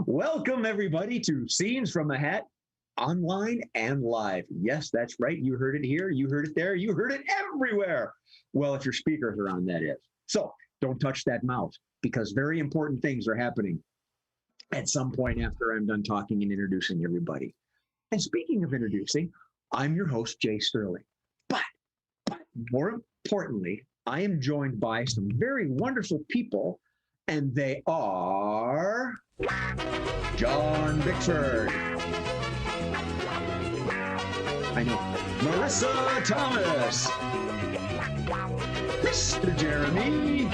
Welcome, everybody, to Scenes from a Hat, online and live. Yes, that's right. You heard it here. You heard it there. You heard it everywhere. Well, if your speakers are on, that is. So don't touch that mouse because very important things are happening at some point after I'm done talking and introducing everybody. And speaking of introducing, I'm your host, Jay Sterling. But more importantly, I am joined by some very wonderful people, and they are John Bickford. I know. Marissa Thomas. Mr. Jeremy.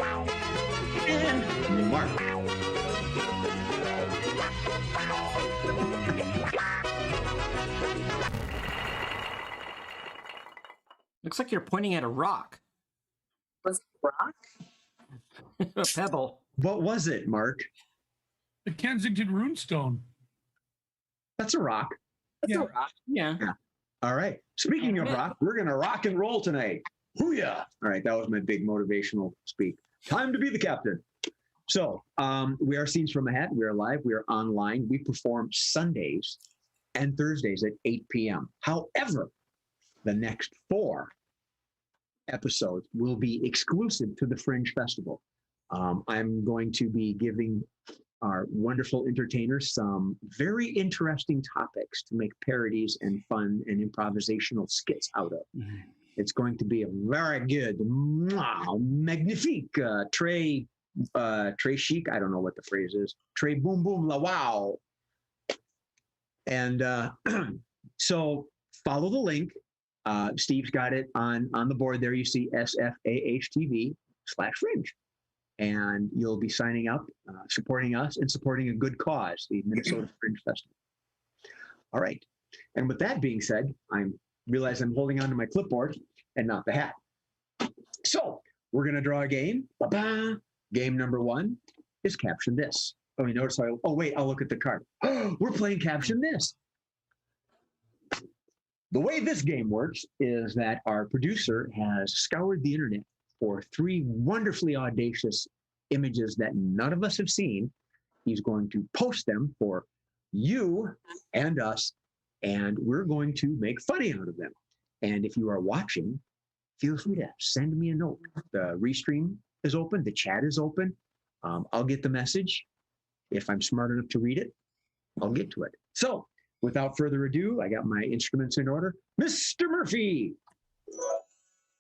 And Mark. Looks like you're pointing at a rock. Was it rock? A pebble. What was it, Mark? The Kensington Runestone. That's a rock. That's a rock. Yeah. All right. Speaking of rock, we're going to rock and roll tonight. Hoo-yah. All right. That was my big motivational speak. Time to be the captain. So we are Scenes from a Hat. We are live. We are online. We perform Sundays and Thursdays at 8 p.m. However, the next 4 episodes will be exclusive to the Fringe Festival. I'm going to be giving our wonderful entertainers some very interesting topics to make parodies and fun and improvisational skits out of. Mm-hmm. It's going to be a very good, magnifique, très chic. I don't know what the phrase is. Très boom boom la wow. And so follow the link. Steve's got it on the board there. You see SFAHTV/Fringe. And you'll be signing up, supporting us, and supporting a good cause, the Minnesota Fringe Festival. All right. And with that being said, I realize I'm holding onto my clipboard and not the hat. So we're going to draw a game. Ba-ba. Game number 1 is Caption This. Oh, you notice how wait, I'll look at the card. We're playing Caption This. The way this game works is that our producer has scoured the internet for 3 wonderfully audacious images that none of us have seen. He's going to post them for you and us, and we're going to make funny out of them. And if you are watching, feel free to send me a note. The restream is open. The chat is open. I'll get the message. If I'm smart enough to read it, I'll get to it. So without further ado, I got my instruments in order. Mr. Murphy,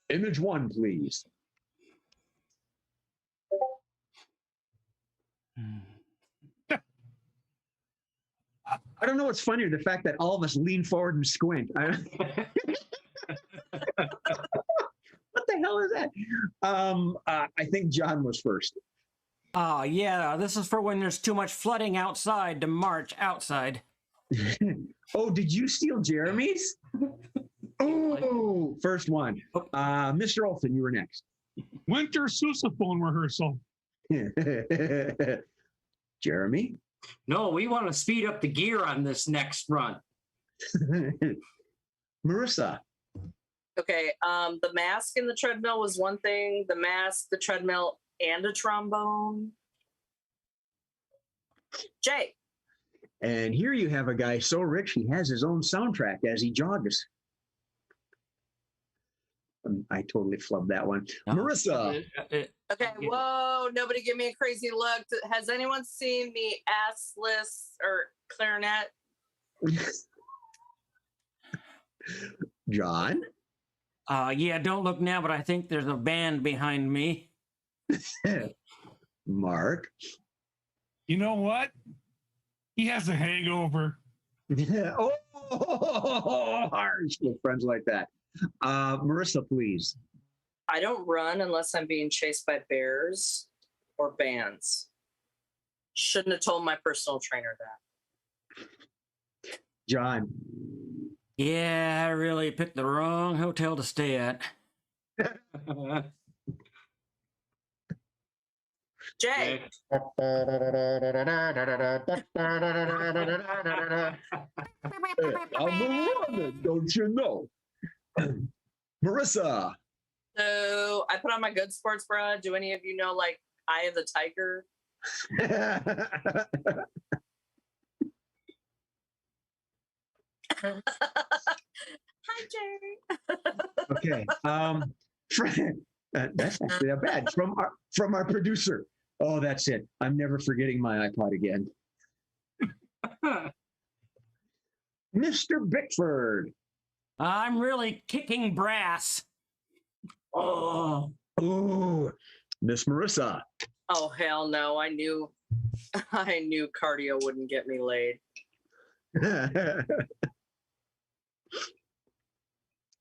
image 1, please. I don't know what's funnier, the fact that all of us lean forward and squint. What the hell is that? I think John was first. Oh, yeah, this is for when there's too much flooding outside to march outside. Oh, did you steal Jeremy's? Oh, first one. Mr. Olson, you were next. Winter sousaphone rehearsal. Jeremy? No, we want to speed up the gear on this next run. Marissa? Okay, the mask and the treadmill was one thing. The mask, the treadmill, and a trombone. Jay? And here you have a guy so rich he has his own soundtrack as he jogs. I totally flubbed that one. No. Marissa. Okay, whoa, nobody give me a crazy look. Has anyone seen the assless or clarinet? John? Yeah, don't look now, but I think there's a band behind me. Mark? You know what? He has a hangover. Oh, harsh with friends like that. Marissa, please. I don't run unless I'm being chased by bears or bands. Shouldn't have told my personal trainer that. John. Yeah, I really picked the wrong hotel to stay at. Jay. I'm a woman, don't you know? Marissa. So I put on my good sports bra. Do any of you know, like, Eye of the Tiger? Okay. That's actually not bad. From our producer. Oh, that's it. I'm never forgetting my iPod again. Mr. Bickford. I'm really kicking brass. Oh, Oh, Miss Marissa. Oh hell no! I knew cardio wouldn't get me laid.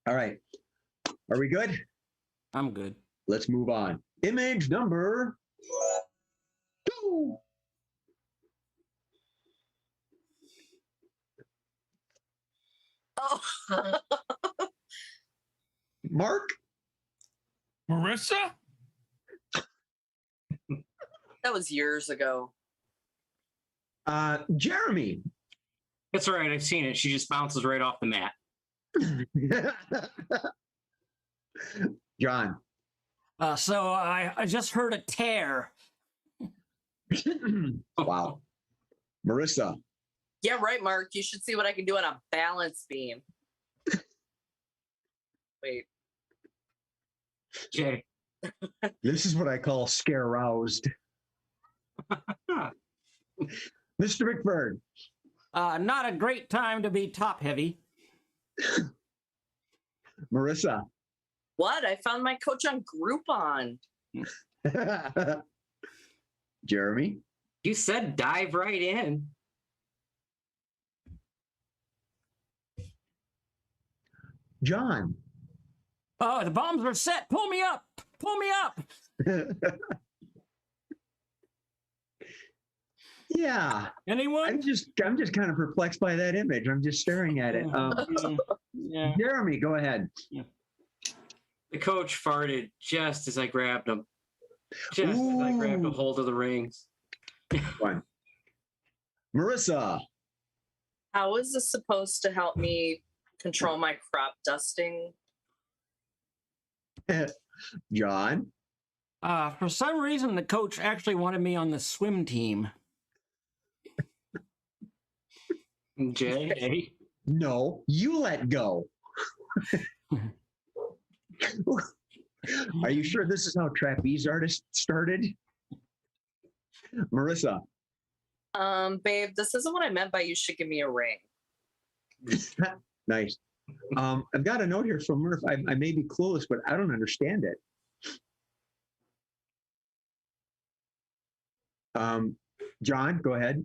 All right. Are we good? I'm good. Let's move on. Image number 2. Oh, Mark. Marissa? that was years ago. Jeremy. it's all right. I've seen it. She just bounces right off the mat. John. So I just heard a tear. Wow. Marissa. Yeah, right, Mark. You should see what I can do on a balance beam. Wait. Okay. This is what I call scare roused. Mr. Bickford. Not a great time to be top heavy. Marissa. What? I found my coach on Groupon. Jeremy. You said dive right in. John. Oh, the bombs are set. Pull me up. Pull me up. Yeah. Anyone? I'm just kind of perplexed by that image. I'm just staring at it. Yeah. Jeremy, go ahead. The coach farted just as I grabbed him. Just as I grabbed a Ooh. hold of the rings. One. Marissa. How is this supposed to help me control my crop dusting? John. For some reason, the coach actually wanted me on the swim team. Jay. No, you let go. Are you sure this is how trapeze artists started? Marissa. Babe, this isn't what I meant by you should give me a ring. Nice. I've got a note here from Murph. I may be clueless, but I don't understand it. John, go ahead.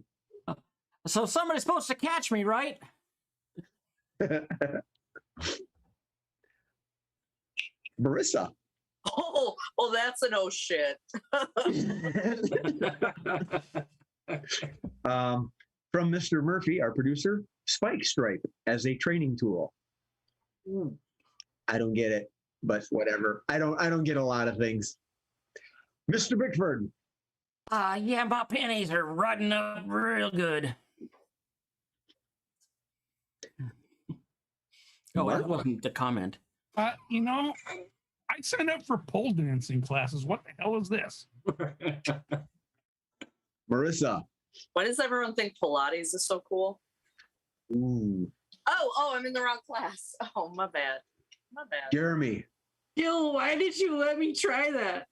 So somebody's supposed to catch me, right? Marissa. Oh, that's an oh shit. From Mr. Murphy, our producer, spike stripe as a training tool. I don't get it, but whatever. I don't get a lot of things. Mr. Bickford. Yeah, my pennies are rotting up real good. Oh, that wasn't the comment. You know, I signed up for pole dancing classes. What the hell is this? Marissa. Why does everyone think Pilates is so cool? Ooh. Oh, I'm in the wrong class. Oh, my bad. My bad. Jeremy. Yo, why did you let me try that?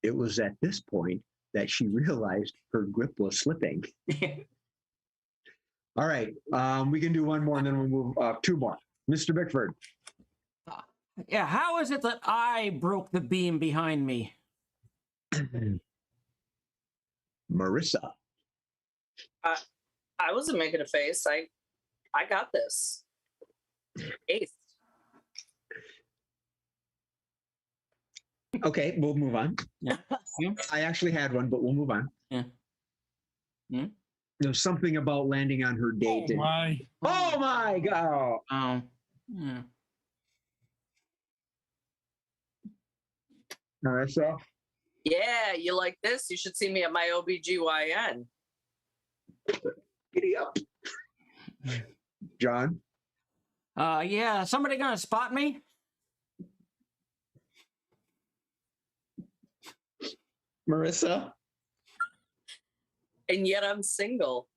It was at this point that she realized her grip was slipping. All right. We can do one more and then we'll move 2 more. Mr. Bickford. Yeah, how is it that I broke the beam behind me? Marissa. I wasn't making a face. I got this. Ace. Okay, we'll move on. Yeah. I actually had one, but we'll move on. Yeah. Hmm? There's something about landing on her date. Oh my. Oh my God. Yeah. Marissa. Yeah, you like this? You should see me at my OBGYN. Giddy up. John. Yeah, somebody gonna spot me? Marissa. And yet I'm single.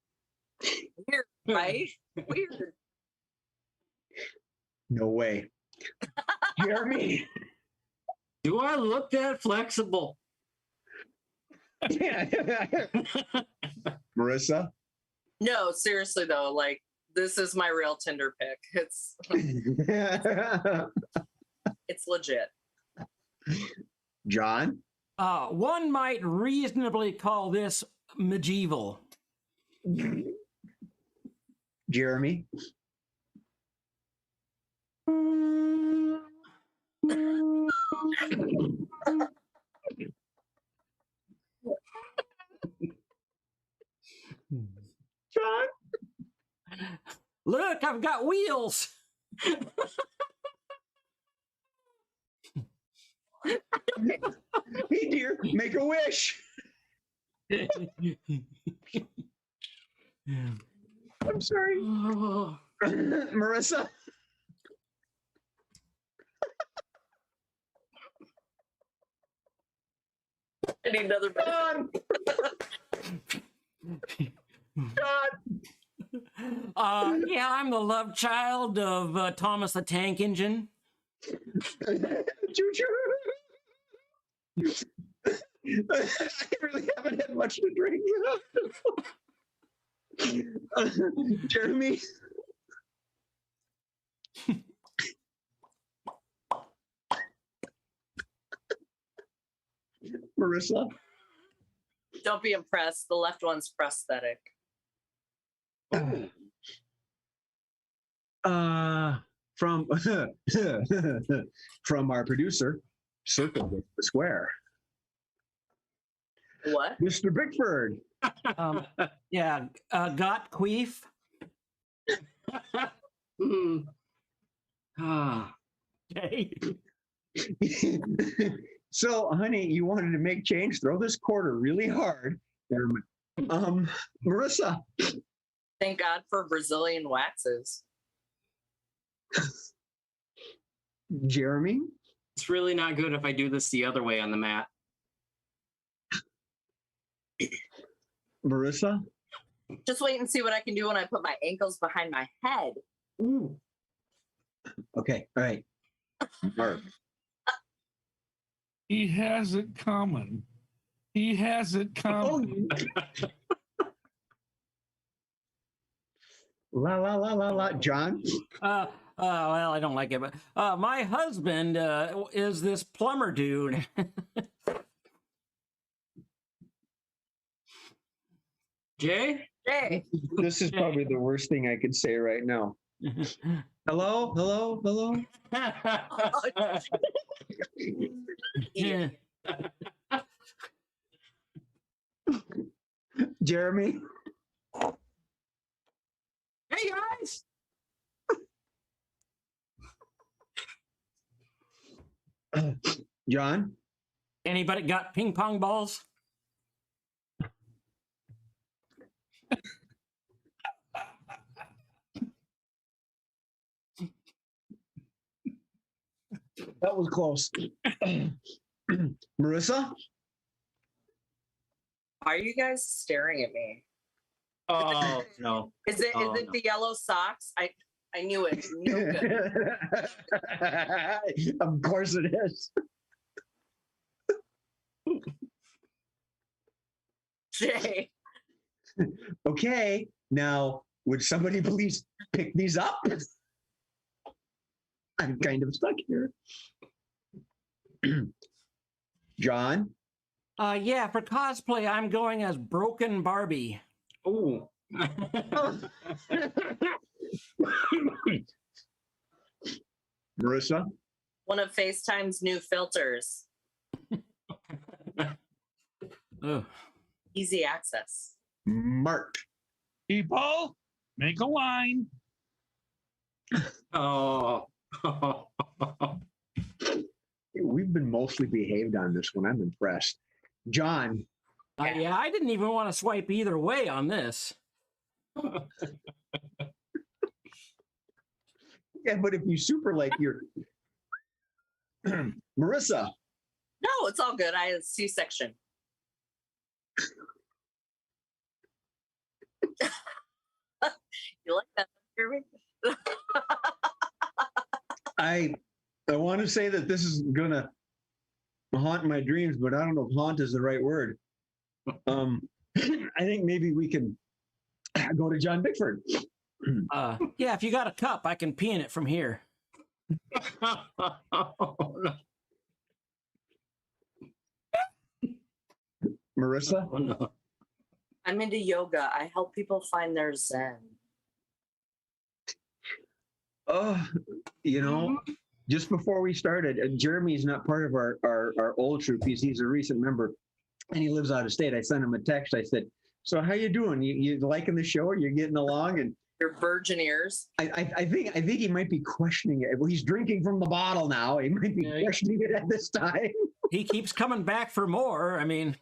Weird, right? Weird. No way. Jeremy. Do I look that flexible? Yeah. Marissa. No, seriously though, like this is my real Tinder pick. It's legit. John. One might reasonably call this medieval. Jeremy. John. Look, I've got wheels. Hey dear, make a wish. I'm sorry. Oh, Marissa. I need another minute. John. John. Yeah, I'm the love child of Thomas the Tank Engine. Choo-choo. I really haven't had much to drink. Jeremy. Marissa. Don't be impressed. The left one's prosthetic. From from our producer, Circle with the Square, What? Mr. Bickford. Yeah, got queef. hmm. Ah, Okay. So, honey, you wanted to make change. Throw this quarter really hard. Never mind. Marissa. Thank God for Brazilian waxes. Jeremy. it's really not good if I do this the other way on the mat. Marissa. Just wait and see what I can do when I put my ankles behind my head. Ooh. Okay. All right. Mark. He has it coming. He has it coming. La la la la la. John. Well, I don't like it, but my husband is this plumber dude. Jay? Hey. This is probably the worst thing I could say right now. Hello, hello, hello. Yeah. Jeremy. Hey guys! John. Anybody got ping pong balls? That was close. Marissa. Why are you guys staring at me? Oh no. Is it Oh, is it no. the yellow socks? I knew it. No good. Of course it is. Jay. Okay, now would somebody please pick these up? I'm kind of stuck here. John. Yeah, for cosplay, I'm going as Broken Barbie. Ooh. Marissa. One of FaceTime's new filters. Ugh. Easy access. Mark. People, make a line. Oh. We've been mostly behaved on this one. I'm impressed. John. Yeah, I didn't even want to swipe either way on this. Yeah, but if you super like your Marissa. No, it's all good. I had a C-section. You like that, Jeremy? I want to say that this is gonna haunt my dreams, but I don't know if haunt is the right word. I think maybe we can go to John Bickford. Yeah, if you got a cup, I can pee in it from here. Marissa? Oh, no. I'm into yoga. I help people find their zen. Oh, just before we started, Jeremy's not part of our old troupe. He's a recent member, and he lives out of state. I sent him a text. I said, "So how you doing? You liking the show? You're getting along?" And Your virgin ears. I think he might be questioning it. Well, he's drinking from the bottle now. He might be questioning it at this time. He keeps coming back for more. I mean,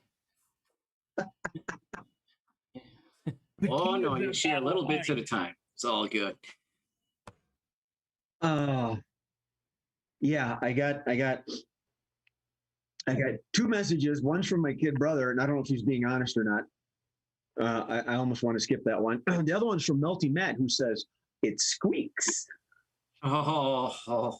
Oh, no, you share little bits at a time. It's all good. Yeah, I got two messages. One's from my kid brother, and I don't know if he's being honest or not. I almost want to skip that one. The other one's from Melty Matt, who says, "It squeaks." Oh.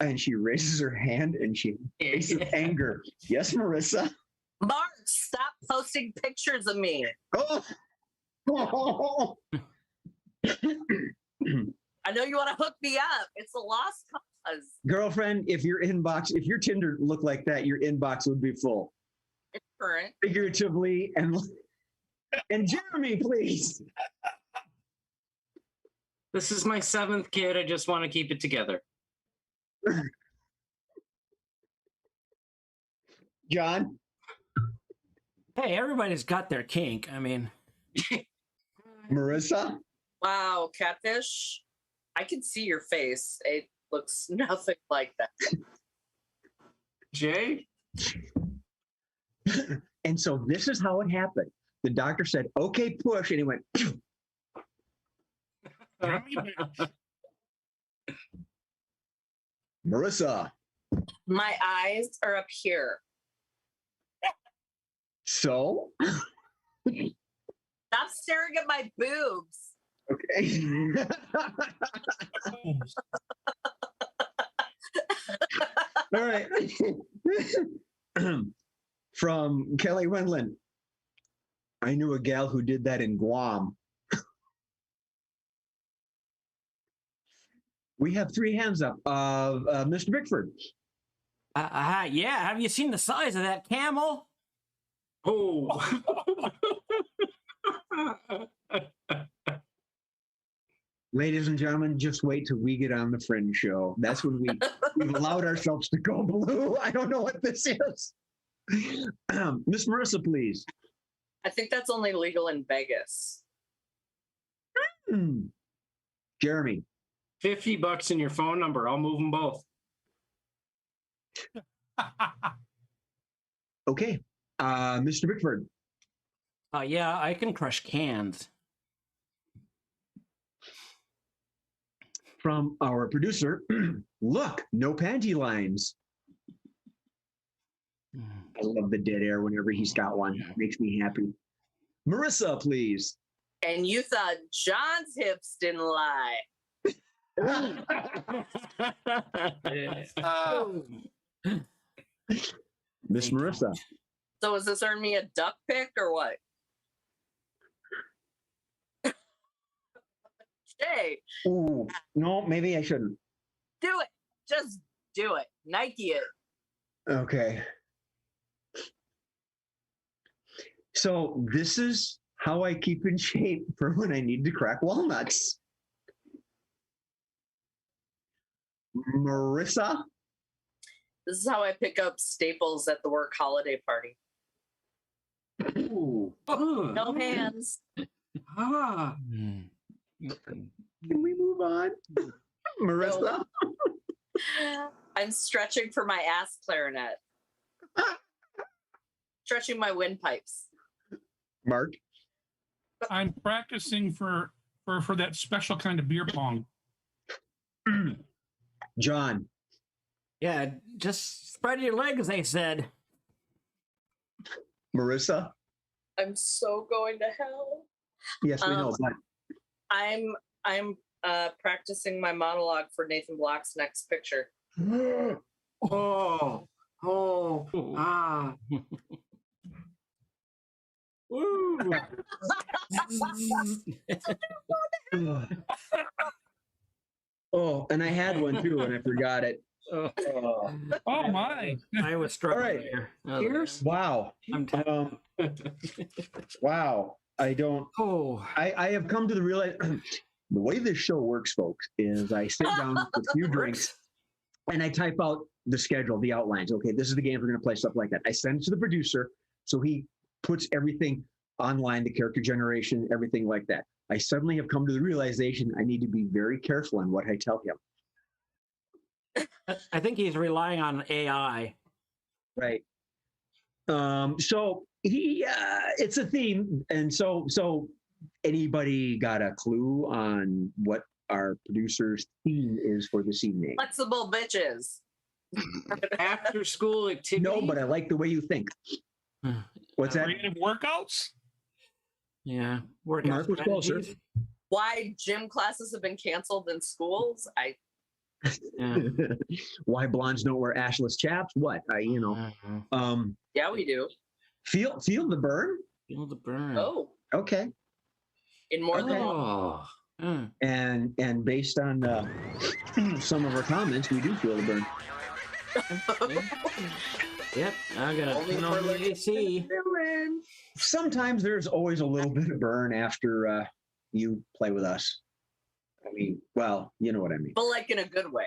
And she raises her hand and she faces anger. Yes, Marissa. Mark, stop posting pictures of me. Oh. I know you want to hook me up. It's a lost cause. Girlfriend, if your Tinder looked like that, your inbox would be full. It's current. Figuratively and Jeremy, please. This is my 7th kid. I just want to keep it together. John? hey, everybody's got their kink. I mean, Marissa? Wow, catfish. I can see your face. It looks nothing like that. Jay? And so this is how it happened. The doctor said, "Okay, push," and he went, Marissa. My eyes are up here. So? Stop staring at my boobs. Okay. All right. From Kelly Wendland. I knew a gal who did that in Guam. We have 3 hands up of Mr. Bickford. yeah, have you seen the size of that camel? Oh. Ladies and gentlemen, just wait till we get on the Fringe show. That's when we've allowed ourselves to go blue. I don't know what this is. Miss Marissa, please. I think that's only legal in Vegas. Jeremy. $50 in your phone number. I'll move them both. Okay. Mr. Bickford. Yeah, I can crush cans. From our producer, look, no panty lines. I love the dead air whenever he's got one. It makes me happy. Marissa, please. And you thought John's hips didn't lie. Miss Marissa. So is this earn me a duck pic or what? Jay, Ooh, no, maybe I shouldn't. do it. Just do it. Nike it. Okay. So this is how I keep in shape for when I need to crack walnuts. Marissa? This is how I pick up staples at the work holiday party. Ooh. No hands. Ah. Can we move on? Marissa? I'm stretching for my ass clarinet. Stretching my windpipes. Mark? I'm practicing for that special kind of beer pong. John? Yeah, just spread your legs, they said. Marissa? I'm so going to hell. Yes, we know, but I'm practicing my monologue for Nathan Block's next picture. Oh, ah. Woo. oh, and I had one too, and I forgot it. Oh, Oh my! I was struggling All right. there. Here's- Wow. I'm Wow. I don't. oh, I have come to the realize the way this show works, folks, is I sit down with a few drinks and I type out the schedule, the outlines. Okay, this is the game we're going to play, stuff like that. I send it to the producer, so he puts everything online, the character generation, everything like that. I suddenly have come to the realization I need to be very careful on what I tell him. I think he's relying on AI. Right. So he, it's a theme, and so anybody got a clue on what our producer's theme is for this evening? Flexible bitches. After school activity. No, but I like the way you think. What's that? Creative workouts. Yeah, workout Mark was closer. strategies. Why gym classes have been canceled in schools? Yeah. Why blondes don't wear ashless chaps? What? Yeah, we do. Feel the burn. Feel the burn. Oh, Okay. in more than one. Oh, Mm. And based on some of our comments, we do feel the burn. Yep, I gotta Only turn for on the like- AC. Sometimes there's always a little bit of burn after you play with us. I mean, well, you know what I mean. But like in a good way.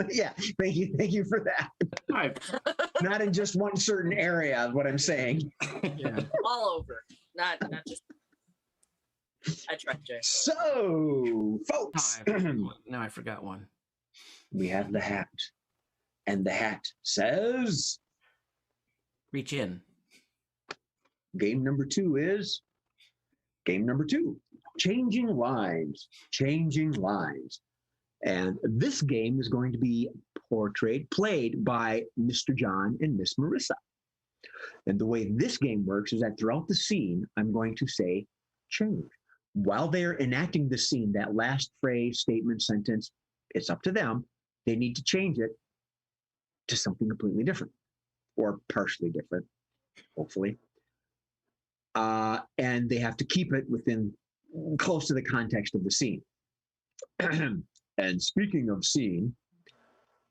Yeah, thank you for that. I've- Not in just one certain area, is what I'm saying. Yeah. All over. Not just. I tried, Jay. So, folks, Now I forgot one. we have the hat, and the hat says Reach in. game number 2 is game number 2, changing lives, and this game is going to be played by Mr. John and Miss Marissa. And the way this game works is that throughout the scene, I'm going to say change. While they're enacting the scene, that last phrase, statement, sentence, it's up to them. They need to change it to something completely different or partially different, hopefully. And they have to keep it within close to the context of the scene. And speaking of scene,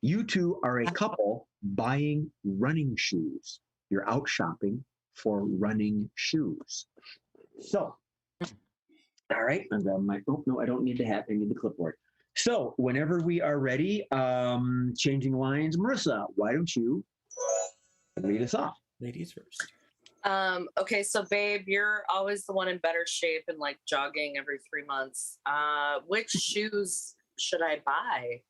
you two are a couple buying running shoes. You're out shopping for running shoes. So, all right, I'm grabbing my, oh, no, I don't need the hat. I need the clipboard. So whenever we are ready, changing lines, Marissa, why don't you lead us off? Ladies first. Okay, so babe, you're always the one in better shape and like jogging every 3 months. Which shoes should I buy?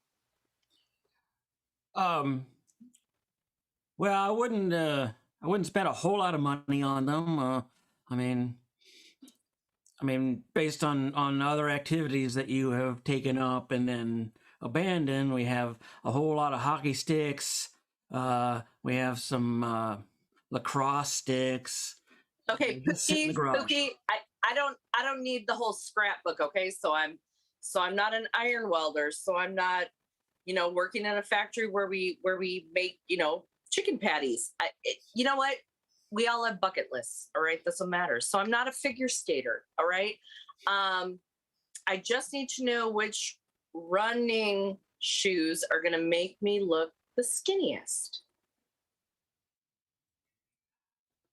Well, I wouldn't spend a whole lot of money on them. I mean, based on other activities that you have taken up and then abandoned, we have a whole lot of hockey sticks. We have some lacrosse sticks. Okay, Just sit in the garage. Pookie, I don't need the whole scrapbook, okay? So I'm not an iron welder, so I'm not, working in a factory where we make, chicken patties. You know what? We all have bucket lists, all right? Doesn't matter. So I'm not a figure skater, all right? I just need to know which running shoes are going to make me look the skinniest.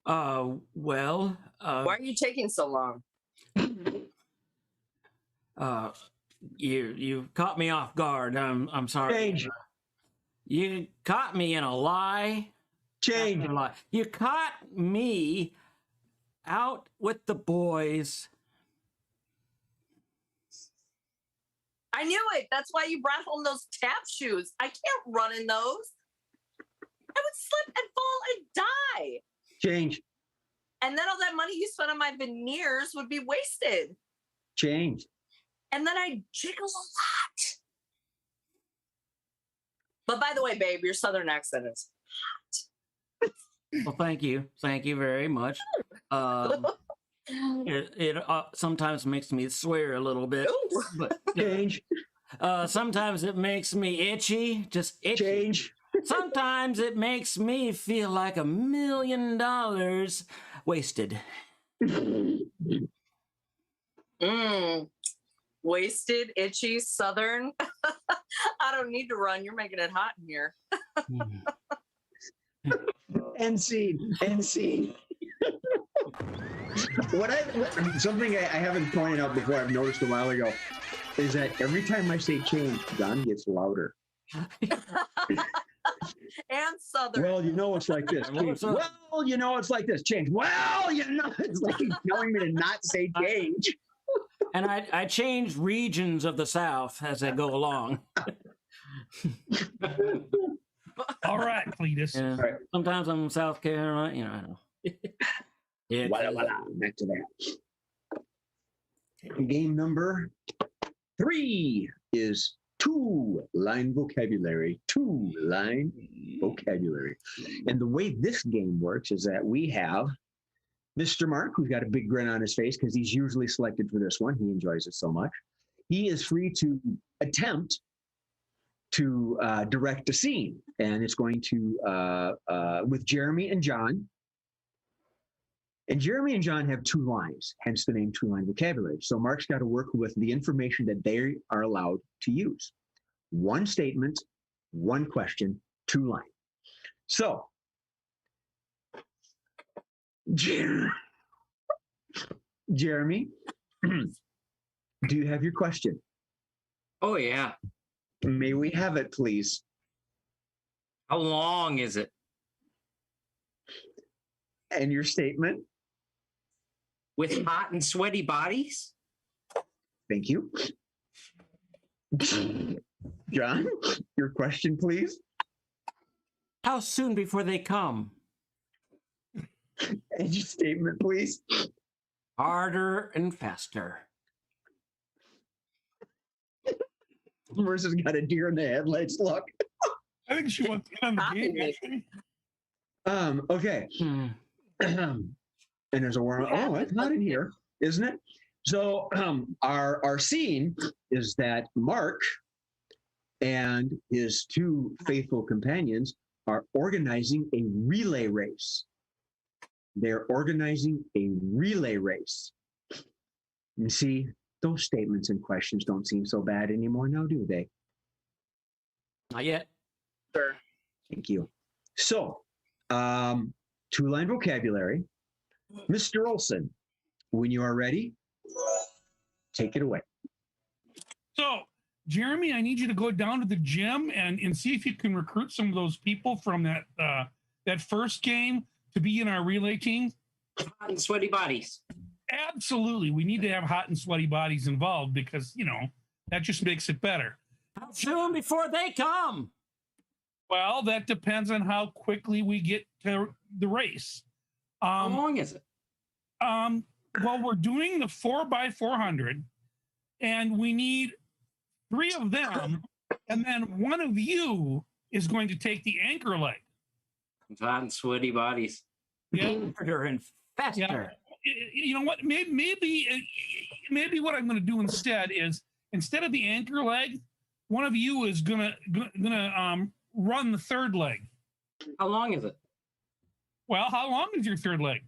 Well, Why are you taking so long? you caught me off guard. I'm sorry. Change. You caught me in a lie. Change. After a lie. You caught me out with the boys. I knew it. That's why you brought home those tap shoes. I can't run in those. I would slip and fall and die. Change. And then all that money you spent on my veneers would be wasted. Change. And then I jiggle a lot. But by the way, babe, your Southern accent is Well, thank you. Thank you very much. It sometimes makes me swear a little bit, Ooh. but Change. sometimes it makes me itchy, just itchy. Change. Sometimes it makes me feel like $1 million wasted. Wasted, itchy, southern. I don't need to run. You're making it hot in here. End scene. End scene. Something I haven't pointed out before, I've noticed a while ago, is that every time I say change, John gets louder. And southern. Well, you know it's like this. Change. Well, you know it's like this. Change. Well, you know it's like he's telling me to not say change. And I change regions of the South as I go along. All right, Cletus. Yeah. Right. Sometimes I'm in South Carolina, you know. I know. Yeah. Voila. Back to that. Game number 3 is two-line vocabulary. Two-line vocabulary. And the way this game works is that we have Mr. Mark, who's got a big grin on his face because he's usually selected for this one. He enjoys it so much. He is free to attempt to direct a scene. And it's going to, with Jeremy and John. And Jeremy and John have 2 lines, hence the name two-line vocabulary. So Mark's got to work with the information that they are allowed to use. 1 statement, 1 question, 2 lines. So, Jeremy, do you have your question? Oh, yeah. May we have it, please? How long is it? And your statement? With hot and sweaty bodies? Thank you. John, your question, please? How soon before they come? And your statement, please? Harder and faster. Marissa's got a deer in the headlights. Look. I think she wants in on the Copy game, me. actually. Okay. And there's a warm. Oh, it's not in here, isn't it? So our scene is that Mark and his 2 faithful companions are organizing a relay race. They're organizing a relay race. And see, those statements and questions don't seem so bad anymore now, do they? Not yet. Sure. Thank you. So, 2-line vocabulary. Mr. Olson, when you are ready, take it away. So, Jeremy, I need you to go down to the gym and see if you can recruit some of those people from that first game to be in our relay team. Hot and sweaty bodies. Absolutely. We need to have hot and sweaty bodies involved because, that just makes it better. How soon before they come? Well, that depends on how quickly we get to the race. How long is it? Well, we're doing the 4x400, and we need 3 of them, and then one of you is going to take the anchor leg. Hot and sweaty bodies. Yeah. Harder and faster. Yeah. You know what? Maybe what I'm going to do instead is instead of the anchor leg, one of you is gonna run the 3rd leg. How long is it? Well, how long is your 3rd leg?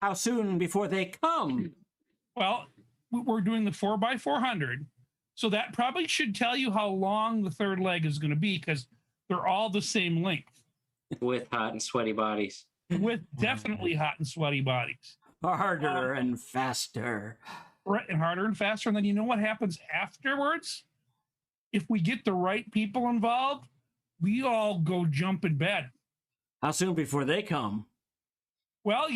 How soon before they come? Well, we're doing the 4x400, so that probably should tell you how long the 3rd leg is going to be because they're all the same length. With hot and sweaty bodies. With definitely hot and sweaty bodies. Harder and faster. Right, and harder and faster. And then you know what happens afterwards? If we get the right people involved, we all go jump in bed. How soon before they come? Well,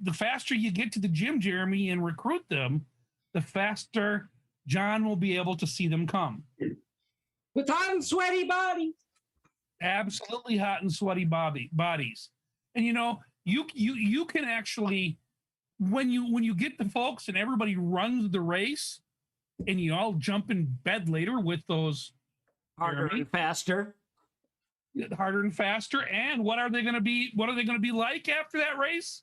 the faster you get to the gym, Jeremy, and recruit them, the faster John will be able to see them come. With hot and sweaty bodies. Absolutely hot and sweaty bodies. And you can actually, when you get the folks and everybody runs the race, and you all jump in bed later with those Harder and faster. Harder and faster. And what are they going to be? What are they going to be like after that race?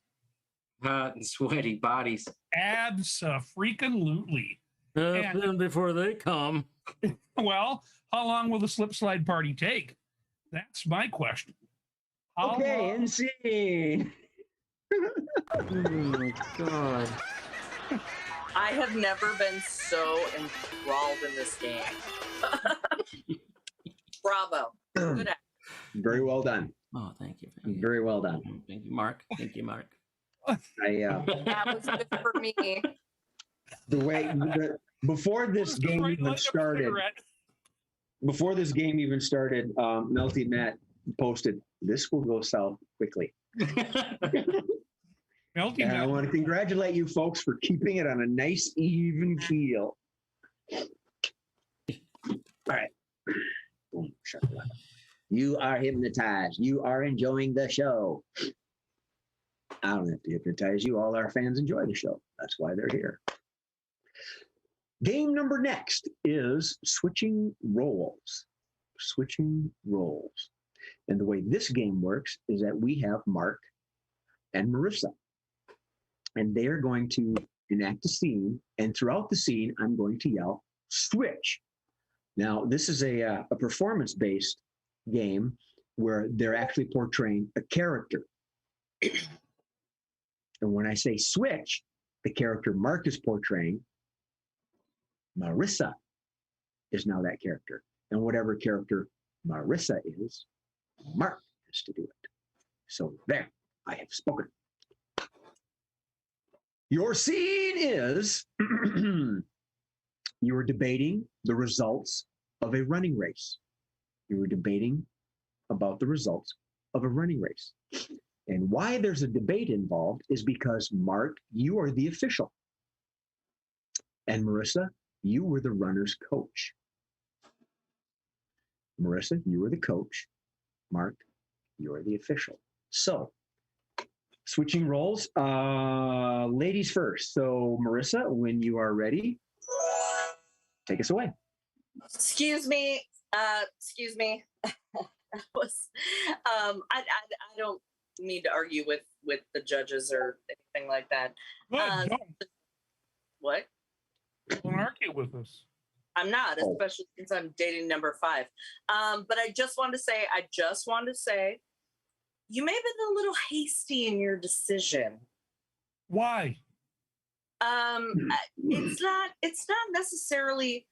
hot and sweaty bodies. Abso-freaking-lutely. Help them before they come. Well, how long will the slip slide party take? That's my question. How Okay, long- and scene. Oh my God. I have never been so enthralled in this game. Bravo. Good act. Very well done. Oh, thank you. Thank you. Very well done. Thank you, Mark. Thank you, Mark. I That was good for me. Before this game Right, even light up a started, cigarette. Melty Matt posted, "This will go south quickly." Melty And I Matt. want to congratulate you folks for keeping it on a nice, even keel. All right. Boom, shut it up. You are hypnotized. You are enjoying the show. I don't have to hypnotize you. All our fans enjoy the show. That's why they're here. Game number next is switching roles. Switching roles. And the way this game works is that we have Mark and Marissa. And they're going to enact a scene. And throughout the scene, I'm going to yell, switch. Now, this is a performance-based game where they're actually portraying a character. And when I say switch, the character Mark is portraying, Marissa is now that character. And whatever character Marissa is, Mark has to do it. So there, I have spoken. Your scene is you are debating the results of a running race. You were debating about the results of a running race. And why there's a debate involved is because, Mark, you are the official. And Marissa, you were the runner's coach. Marissa, you were the coach. Mark, you are the official. So, switching roles. Ladies first. So, Marissa, when you are ready, take us away. Excuse me. Excuse me. I don't need to argue with the judges or anything like that. Good, don't What? argue with us. I'm not, especially since I'm dating number 5. But I just want to say, you may have been a little hasty in your decision. Why? It's not necessarily,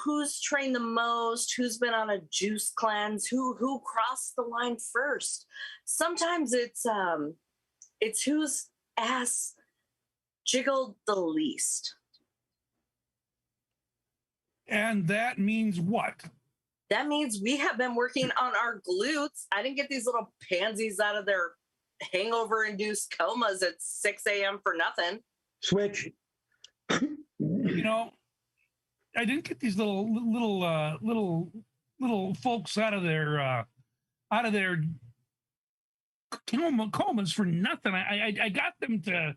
who's trained the most, who's been on a juice cleanse, who crossed the line first. Sometimes it's whose ass jiggled the least. And that means what? That means we have been working on our glutes. I didn't get these little pansies out of their hangover-induced comas at 6 a.m. for nothing. Switch. I didn't get these little folks out of their comas for nothing. I got them to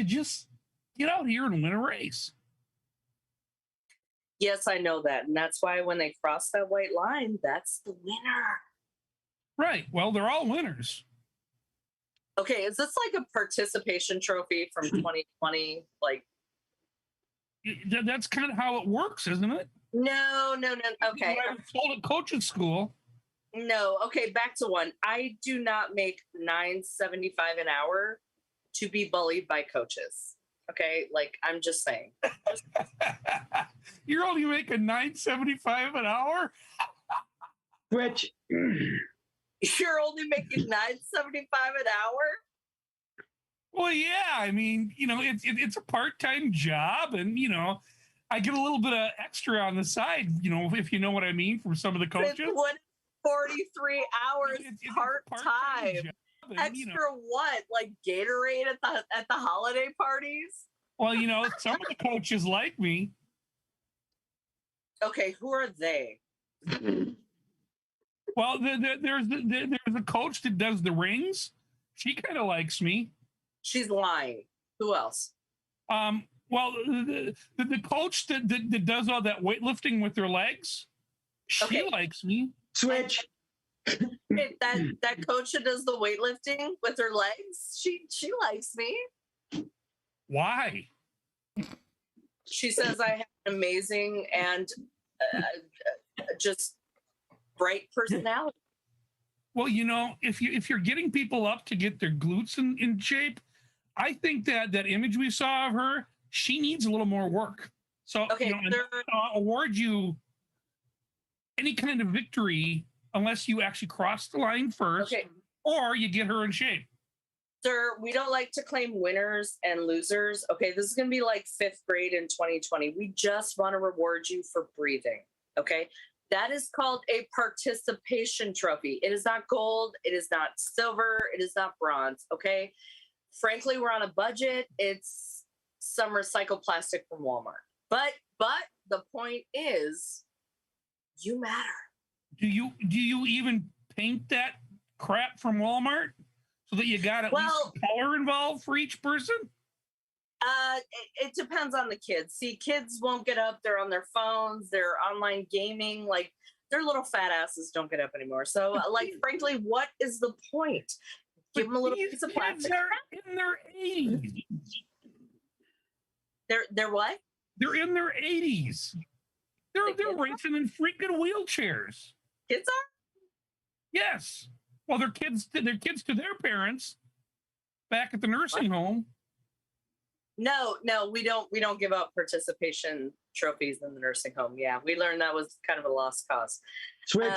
just get out here and win a race. Yes, I know that. And that's why when they cross that white line, that's the winner. Right. Well, they're all winners. Okay, is this like a participation trophy from 2020? Like, That's kind of how it works, isn't it? no. Okay. What I was told at coaching school. No. Okay, back to one. I do not make $9.75 an hour to be bullied by coaches. Okay, like I'm just saying. You're only making $9.75 an hour. Switch. You're only making $9.75 an hour? Well, yeah. I mean, it's a part-time job, and I get a little bit of extra on the side. If you know what I mean, from some of the coaches. It's 43 hours It's a part-time. job, and, Extra what? Like Gatorade at the holiday parties? Well, some of the coaches like me. Okay, who are they? Well, there's a coach that does the rings. She kind of likes me. She's lying. Who else? Well, the coach that does all that weightlifting with her legs, she Okay. likes me. Switch. Hey, that coach that does the weightlifting with her legs, she likes me. Why? She says I have an amazing and just bright personality. Well, if you're getting people up to get their glutes in shape, I think that image we saw of her, she needs a little more work. So, Okay, and I'll award you any kind of victory unless you actually cross the line first, okay, or you get her in shape. sir, we don't like to claim winners and losers. Okay, this is going to be like 5th grade in 2020. We just want to reward you for breathing. Okay, that is called a participation trophy. It is not gold. It is not silver. It is not bronze. Okay, frankly, we're on a budget. It's some recycled plastic from Walmart. But the point is, you matter. Do you even paint that crap from Walmart so that you got at least color involved for each person? It depends on the kids. See, kids won't get up. They're on their phones. They're online gaming. Like, their little fat asses don't get up anymore. So, like, frankly, what is the point? Give them a little piece of plastic. They're in their 80s. They're what? They're in their 80s. They're racing in freaking wheelchairs. Kids are? Yes. Well, they're kids to their parents back at the nursing home. No, we don't give out participation trophies in the nursing home. Yeah, we learned that was kind of a lost cause. Switch.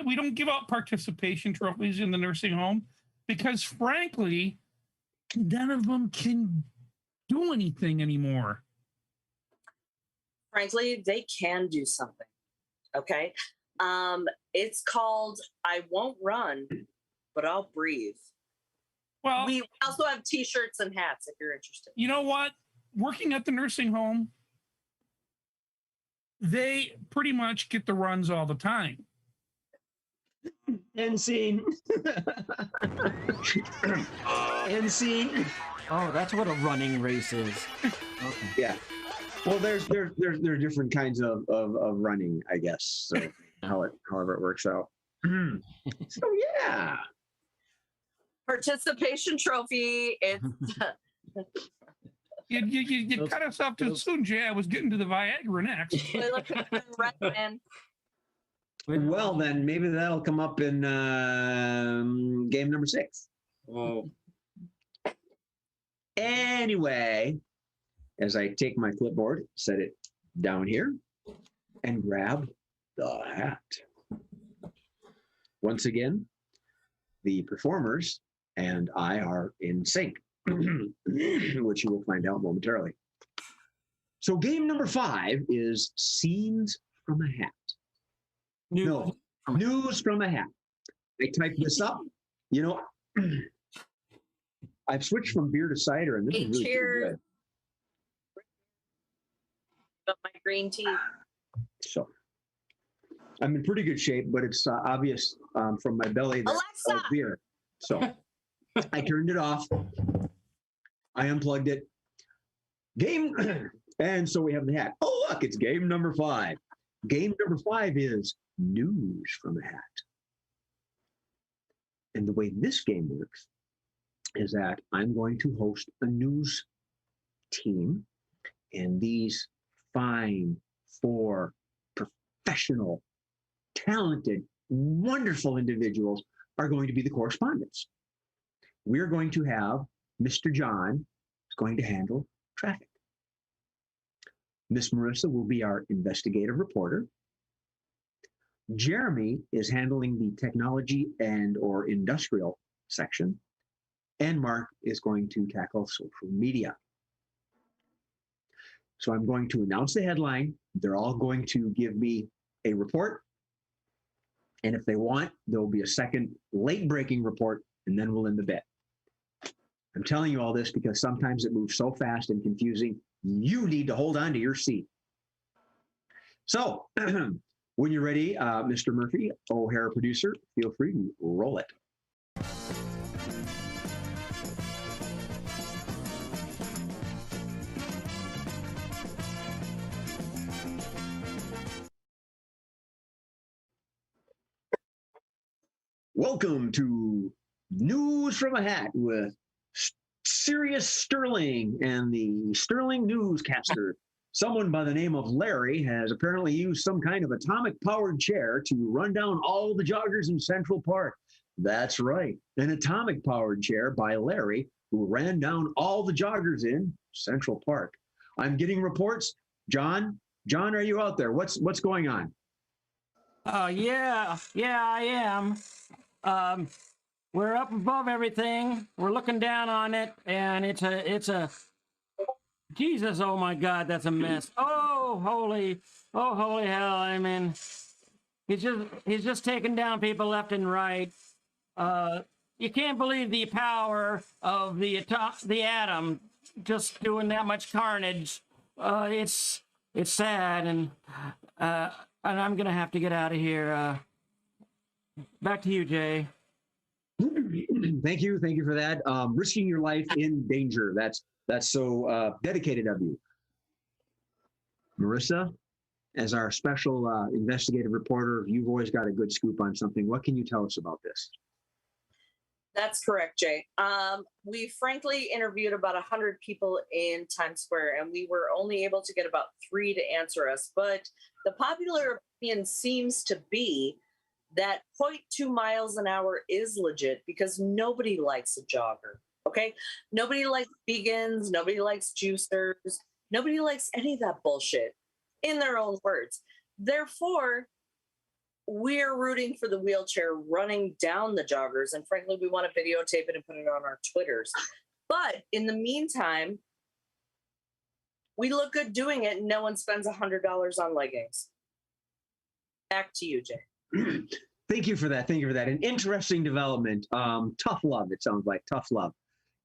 We don't give out participation trophies in the nursing home because, frankly, none of them can do anything anymore. Frankly, they can do something. Okay. It's called I Won't Run, but I'll Breathe. Well, we also have t-shirts and hats if you're interested. You know what? Working at the nursing home, they pretty much get the runs all the time. End scene. End scene. Oh, that's what a running race is. Okay. Yeah. Well, there's different kinds of running, I guess. So however it works out. So yeah. Participation trophy. It's you cut us off too soon, Jay. I was getting to the Viagra next. Well, then maybe that'll come up in game number 6. Oh. Anyway, as I take my clipboard, set it down here, and grab the hat. Once again, the performers and I are in sync, which you will find out momentarily. So game number 5 is Scenes from a Hat. News from a Hat. I typed this up. You know, I've switched from beer to cider, and this is really good. But my green tea. So I'm in pretty good shape, but it's obvious from my belly that I like beer. So I turned it off. I unplugged it. And so we have the hat. Oh, look, it's game number 5. Game number 5 is News from a Hat. And the way this game works is that I'm going to host a news team, and these fine 4 professional, talented, wonderful individuals are going to be the correspondents. We're going to have Mr. John is going to handle traffic. Miss Marissa will be our investigative reporter. Jeremy is handling the technology and or industrial section. And Mark is going to tackle social media. So I'm going to announce the headline. They're all going to give me a report. And if they want, there will be a second late-breaking report, and then we'll end the bit. I'm telling you all this because sometimes it moves so fast and confusing, you need to hold on to your seat. So when you're ready, Mr. Murphy, O'Hara producer, feel free to roll it. Welcome to News from a Hat with Sirius Sterling and the Sterling newscaster. Someone by the name of Larry has apparently used some kind of atomic-powered chair to run down all the joggers in Central Park. That's right, an atomic-powered chair by Larry, who ran down all the joggers in Central Park. I'm getting reports. John, are you out there? What's going on? Yeah, I am. We're up above everything. We're looking down on it, and it's a Jesus. Oh my God, that's a mess. Oh holy hell! I mean, he's just taking down people left and right. You can't believe the power of the atom just doing that much carnage. It's sad, and I'm gonna have to get out of here. Back to you, Jay. Thank you for that. Risking your life in danger. That's so dedicated of you. Marissa, as our special investigative reporter, you've always got a good scoop on something. What can you tell us about this? That's correct, Jay. We frankly interviewed about 100 people in Times Square, and we were only able to get about 3 to answer us. But the popular opinion seems to be that 0.2 miles an hour is legit because nobody likes a jogger, okay? Nobody likes vegans, nobody likes juicers, nobody likes any of that bullshit, in their own words. Therefore, we're rooting for the wheelchair running down the joggers, and frankly, we want to videotape it and put it on our Twitters. But in the meantime, we look good doing it, and no one spends $100 on leggings. Back to you, Jay. Thank you for that. An interesting development. Tough love, it sounds like. Tough love.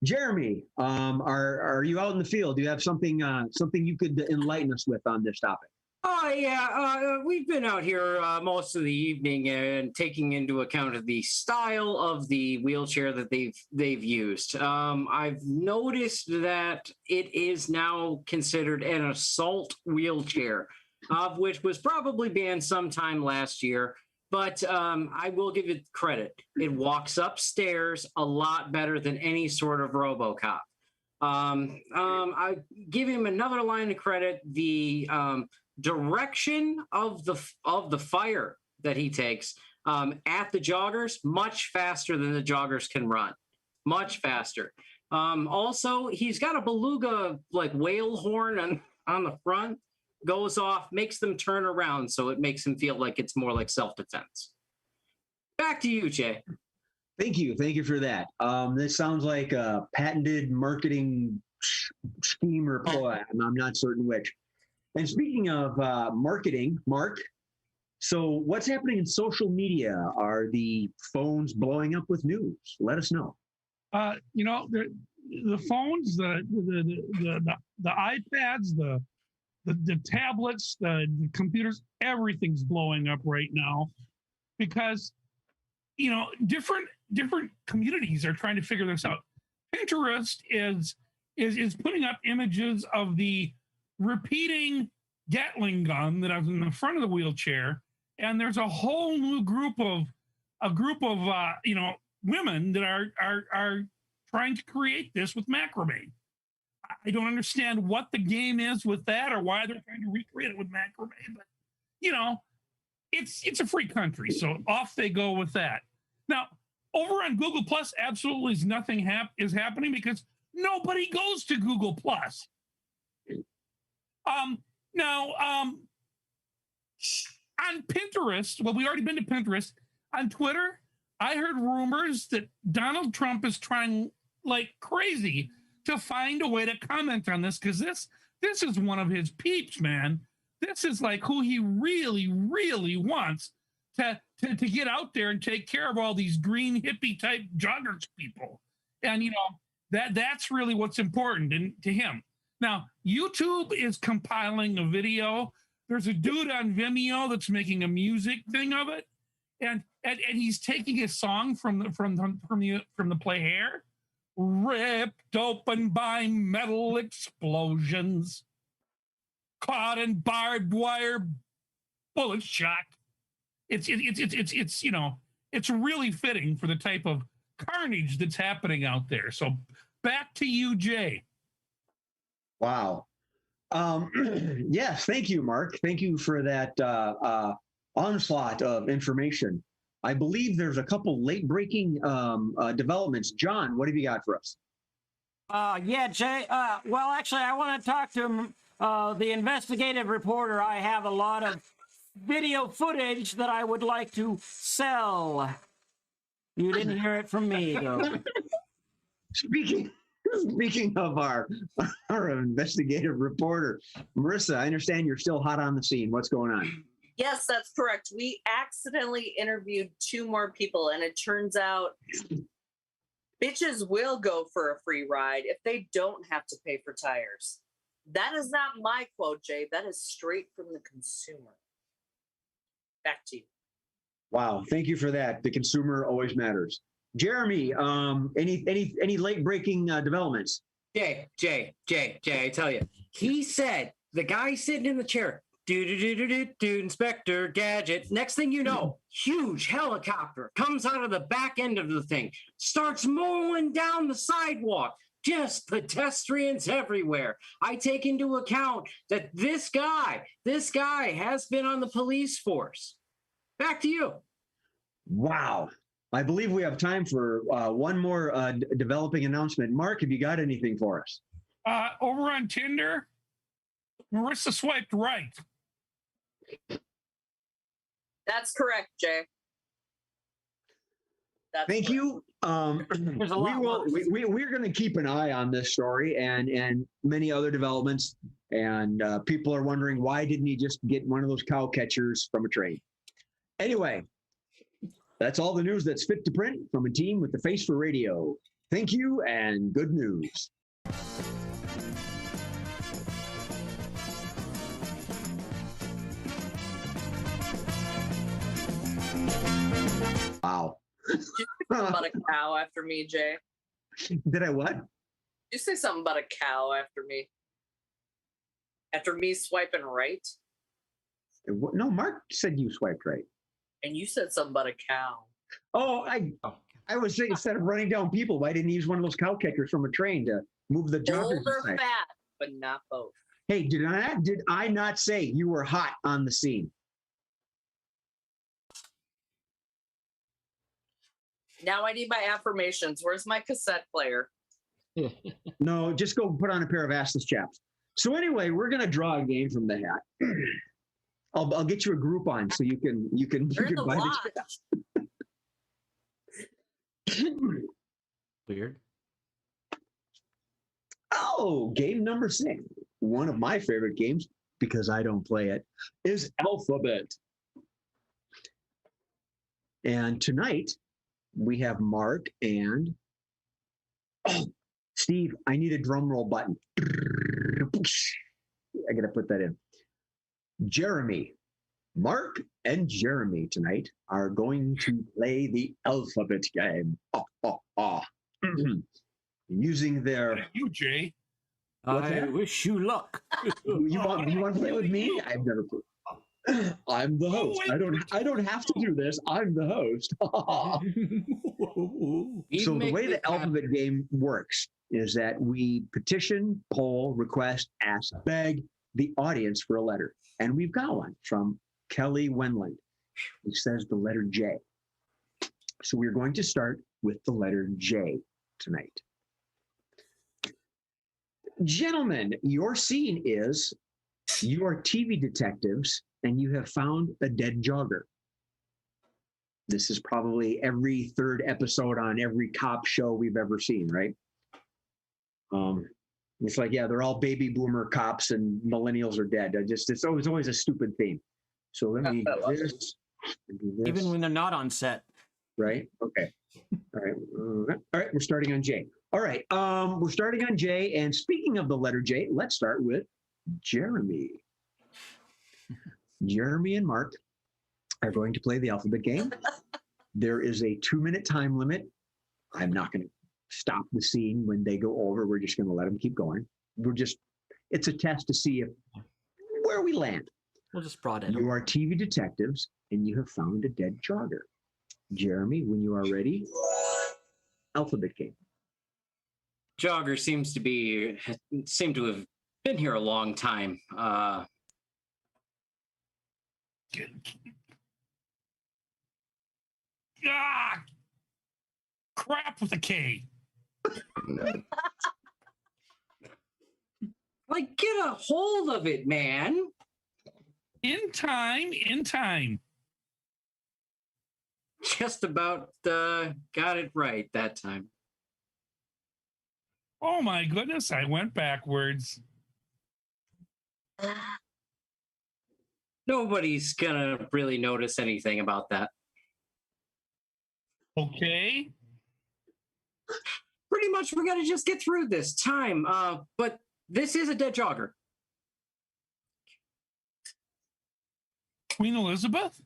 Jeremy, are you out in the field? Do you have something you could enlighten us with on this topic? Oh yeah, we've been out here most of the evening and taking into account of the style of the wheelchair that they've used. I've noticed that it is now considered an assault wheelchair, of which was probably banned sometime last year. But I will give it credit. It walks upstairs a lot better than any sort of RoboCop. I give him another line of credit. The direction of the fire that he takes at the joggers, much faster than the joggers can run. Much faster. Also, he's got a beluga like whale horn on the front. Goes off, makes them turn around, so it makes him feel like it's more like self-defense. Back to you, Jay. Thank you for that. This sounds like a patented marketing scheme or ploy. I'm not certain which. And speaking of marketing, Mark, so what's happening in social media? Are the phones blowing up with news? Let us know. The phones, the iPads, the tablets, the computers, everything's blowing up right now because, different communities are trying to figure this out. Pinterest is putting up images of the repeating Gatling gun that was in the front of the wheelchair, and there's a whole new group of women that are trying to create this with macrame. I don't understand what the game is with that or why they're trying to recreate it with macrame, but it's a free country, so off they go with that. Now, over on Google Plus, absolutely nothing is happening because nobody goes to Google Plus. On Pinterest, well, we already been to Pinterest. On Twitter, I heard rumors that Donald Trump is trying like crazy to find a way to comment on this because this is one of his peeps, man. This is like who he really, really wants to get out there and take care of all these green hippie type joggers people. And that's really what's important to him. Now, YouTube is compiling a video. There's a dude on Vimeo that's making a music thing of it, and he's taking a song from the play Hair, ripped open by metal explosions, caught in barbed wire bullet shot. It's it's really fitting for the type of carnage that's happening out there. So back to you, Jay. Wow. Yes, thank you, Mark. Thank you for that onslaught of information. I believe there's a couple late-breaking developments. John, what have you got for us? Yeah, Jay. Well, actually, I want to talk to the investigative reporter. I have a lot of video footage that I would like to sell. You didn't hear it from me, though. Speaking of our investigative reporter, Marissa, I understand you're still hot on the scene. What's going on? Yes, that's correct. We accidentally interviewed 2 more people, and it turns out bitches will go for a free ride if they don't have to pay for tires. That is not my quote, Jay. That is straight from the consumer. Back to you. Wow, thank you for that. The consumer always matters. Jeremy, any late breaking developments? Jay, I tell you, he said, the guy sitting in the chair, Inspector Gadget. Next thing you know, huge helicopter comes out of the back end of the thing, starts mowing down the sidewalk. Just pedestrians everywhere. I take into account that this guy has been on the police force. Back to you. Wow. I believe we have time for one more developing announcement. Mark, have you got anything for us? Over on Tinder, Marissa swiped right. That's correct, Jay. That's Thank correct. you. There's a lot more. We're going to keep an eye on this story and many other developments. And people are wondering, why didn't he just get one of those cow catchers from a train? Anyway, that's all the news that's fit to print from a team with the face for radio. Thank you and good news. Wow. Did you say something about a cow after me, Jay? Did I what? Did you say something about a cow after me? After me swiping right? No, Mark said you swiped right. And you said something about a cow. Oh, I was saying, instead of running down people, why didn't he use one of those cow catchers from a train to move the joggers Old or aside? fat, but not both. Hey, did I not say you were hot on the scene? Now I need my affirmations. Where's my cassette player? No, just go put on a pair of assless chaps. So anyway, we're gonna draw a game from the hat. I'll get you a Groupon so you can You're in the buy watch. Weird. Oh, game number 6. One of my favorite games, because I don't play it, is Alphabet. And tonight we have Mark and Steve. I need a drum roll button. I gotta put that in. Jeremy, Mark, and Jeremy tonight are going to play the alphabet game. Using their. You, Jay. What's I that? wish you luck. You want to play with me? I've never played. I'm the host. wait. I don't have to do this. I'm the host. So the way the alphabet game works is that we petition, poll, request, ask, beg the audience for a letter. And we've got one from Kelly Wenland, who says the letter J. So we're going to start with the letter J tonight. Gentlemen, your scene is you are TV detectives and you have found a dead jogger. This is probably every third episode on every cop show we've ever seen, right? It's like, yeah, they're all baby boomer cops and millennials are dead. It's always a stupid theme. So let me do this. Even when they're not on set. Right? Okay. All right. All right. We're starting on J. All right. We're starting on J. And speaking of the letter J, let's start with Jeremy. Jeremy and Mark are going to play the alphabet game. There is a 2-minute time limit. I'm not going to stop the scene when they go over. We're just going to let them keep going. It's a test to see where we land. We'll just prod it. You are TV detectives and you have found a dead jogger. Jeremy, when you are ready, alphabet game. Jogger seem to have been here a long time. Crap with a K. Like, get a hold of it, man. In time. Just about got it right that time. Oh my goodness, I went backwards. Nobody's gonna really notice anything about that. Okay. Pretty much, we're gonna just get through this time. But this is a dead jogger. Queen Elizabeth?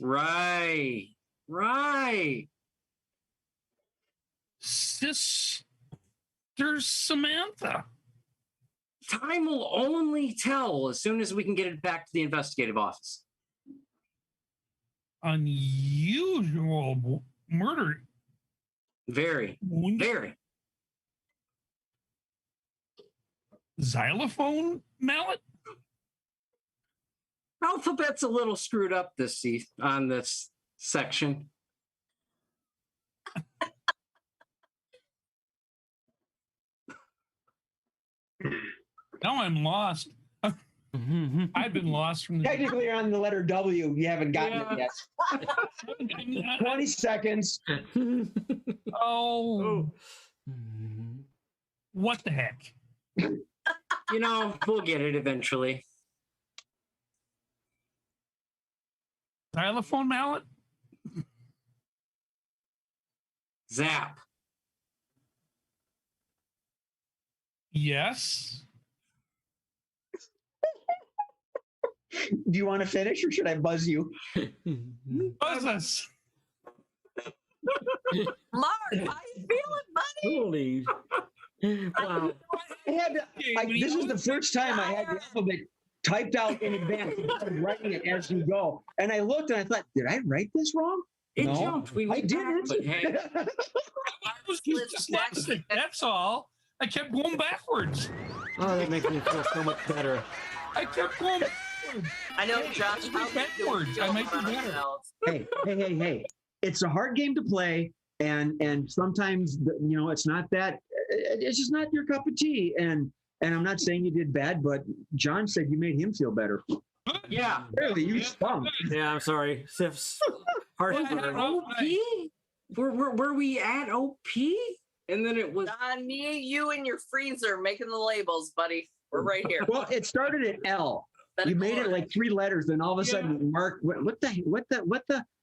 Right. Sister Samantha. Time will only tell as soon as we can get it back to the investigative office. Unusual murder. Very. Xylophone mallet? Alphabet's a little screwed up on this section. Now I'm lost. I've been lost from the. Technically, you're on the letter W. You haven't gotten it yet. 20 seconds. Oh. What the heck? We'll get it eventually. Xylophone mallet? Zap. Yes. Do you want to finish or should I buzz you? Buzz us. Mark, how you feeling, buddy? Holy. Wow. This is the first time I had the alphabet typed out in advance. I'm writing it as you go. And I looked and I thought, did I write this wrong? It No, jumped. I didn't. But hey, I was just dyslexic. That's all. I kept going backwards. Oh, that makes me feel so much better. I kept going backwards. I know, Josh. How Backwards. I might be better. Hey. It's a hard game to play. And sometimes, it's not that, it's just not your cup of tea. And I'm not saying you did bad, but John said you made him feel better. yeah. Really, you stunk. Yeah, I'm sorry. Sif's harsh word. OP? Were we at OP? And then it was. John, me, you, and your freezer making the labels, buddy. We're right here. Well, it started at L. You made it like 3 letters, then all of a sudden Mark went, what the,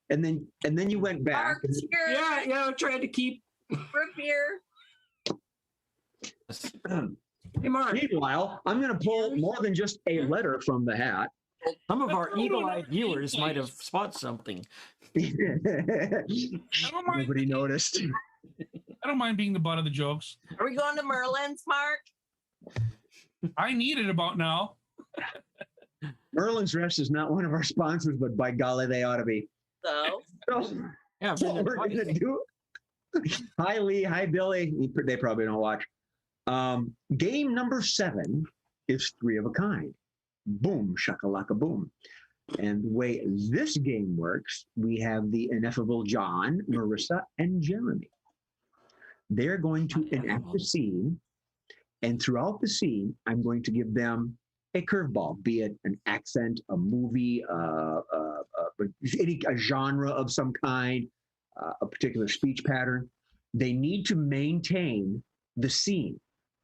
and then you went back. Mark, here. Yeah, I'm trying to keep. We're here. Hey, Mark. Meanwhile, I'm going to pull more than just a letter from the hat. Some of our eagle-eyed viewers might have spotted something. Nobody noticed. I don't mind being the butt of the jokes. Are we going to Merlin's, Mark? I need it about now. Merlin's Rest is not one of our sponsors, but by golly, they ought to be. So, Yeah, What we're going to do. Hi, Lee. Hi, Billy. They probably don't watch. Game number 7 is 3 of a kind. Boom, shakalaka, boom. And the way this game works, we have the ineffable John, Marissa, and Jeremy. They're going to enact the scene, and throughout the scene, I'm going to give them a curveball, be it an accent, a movie, a genre of some kind, a particular speech pattern. They need to maintain the scene,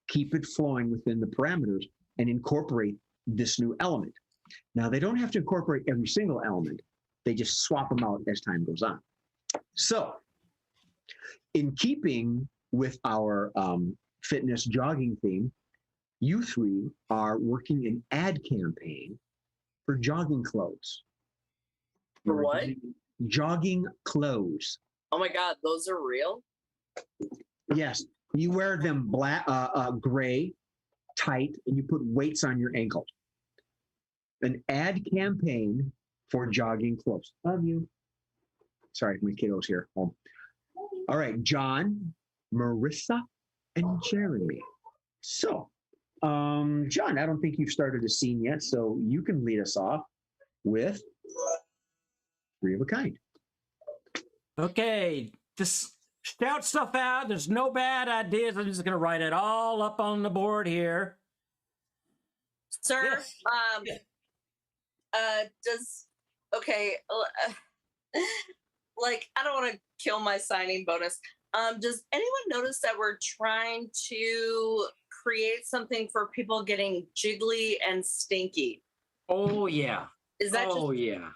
keep it flowing within the parameters, and incorporate this new element. Now, they don't have to incorporate every single element. They just swap them out as time goes on. So, in keeping with our fitness jogging theme, you 3 are working an ad campaign for jogging clothes. for what? Jogging clothes. Oh my God, those are real? Yes, you wear them black, gray, tight, and you put weights on your ankle. An ad campaign for jogging clothes. Love you. Sorry, my kiddos here home. All right, John, Marissa, and Jeremy. So, John, I don't think you've started a scene yet, so you can lead us off with Three of a Kind. Okay, just shout stuff out. There's no bad ideas. I'm just gonna write it all up on the board here. Sir, Yes. Like, I don't want to kill my signing bonus. Does anyone notice that we're trying to create something for people getting jiggly and stinky? Oh yeah. Is that Oh just yeah.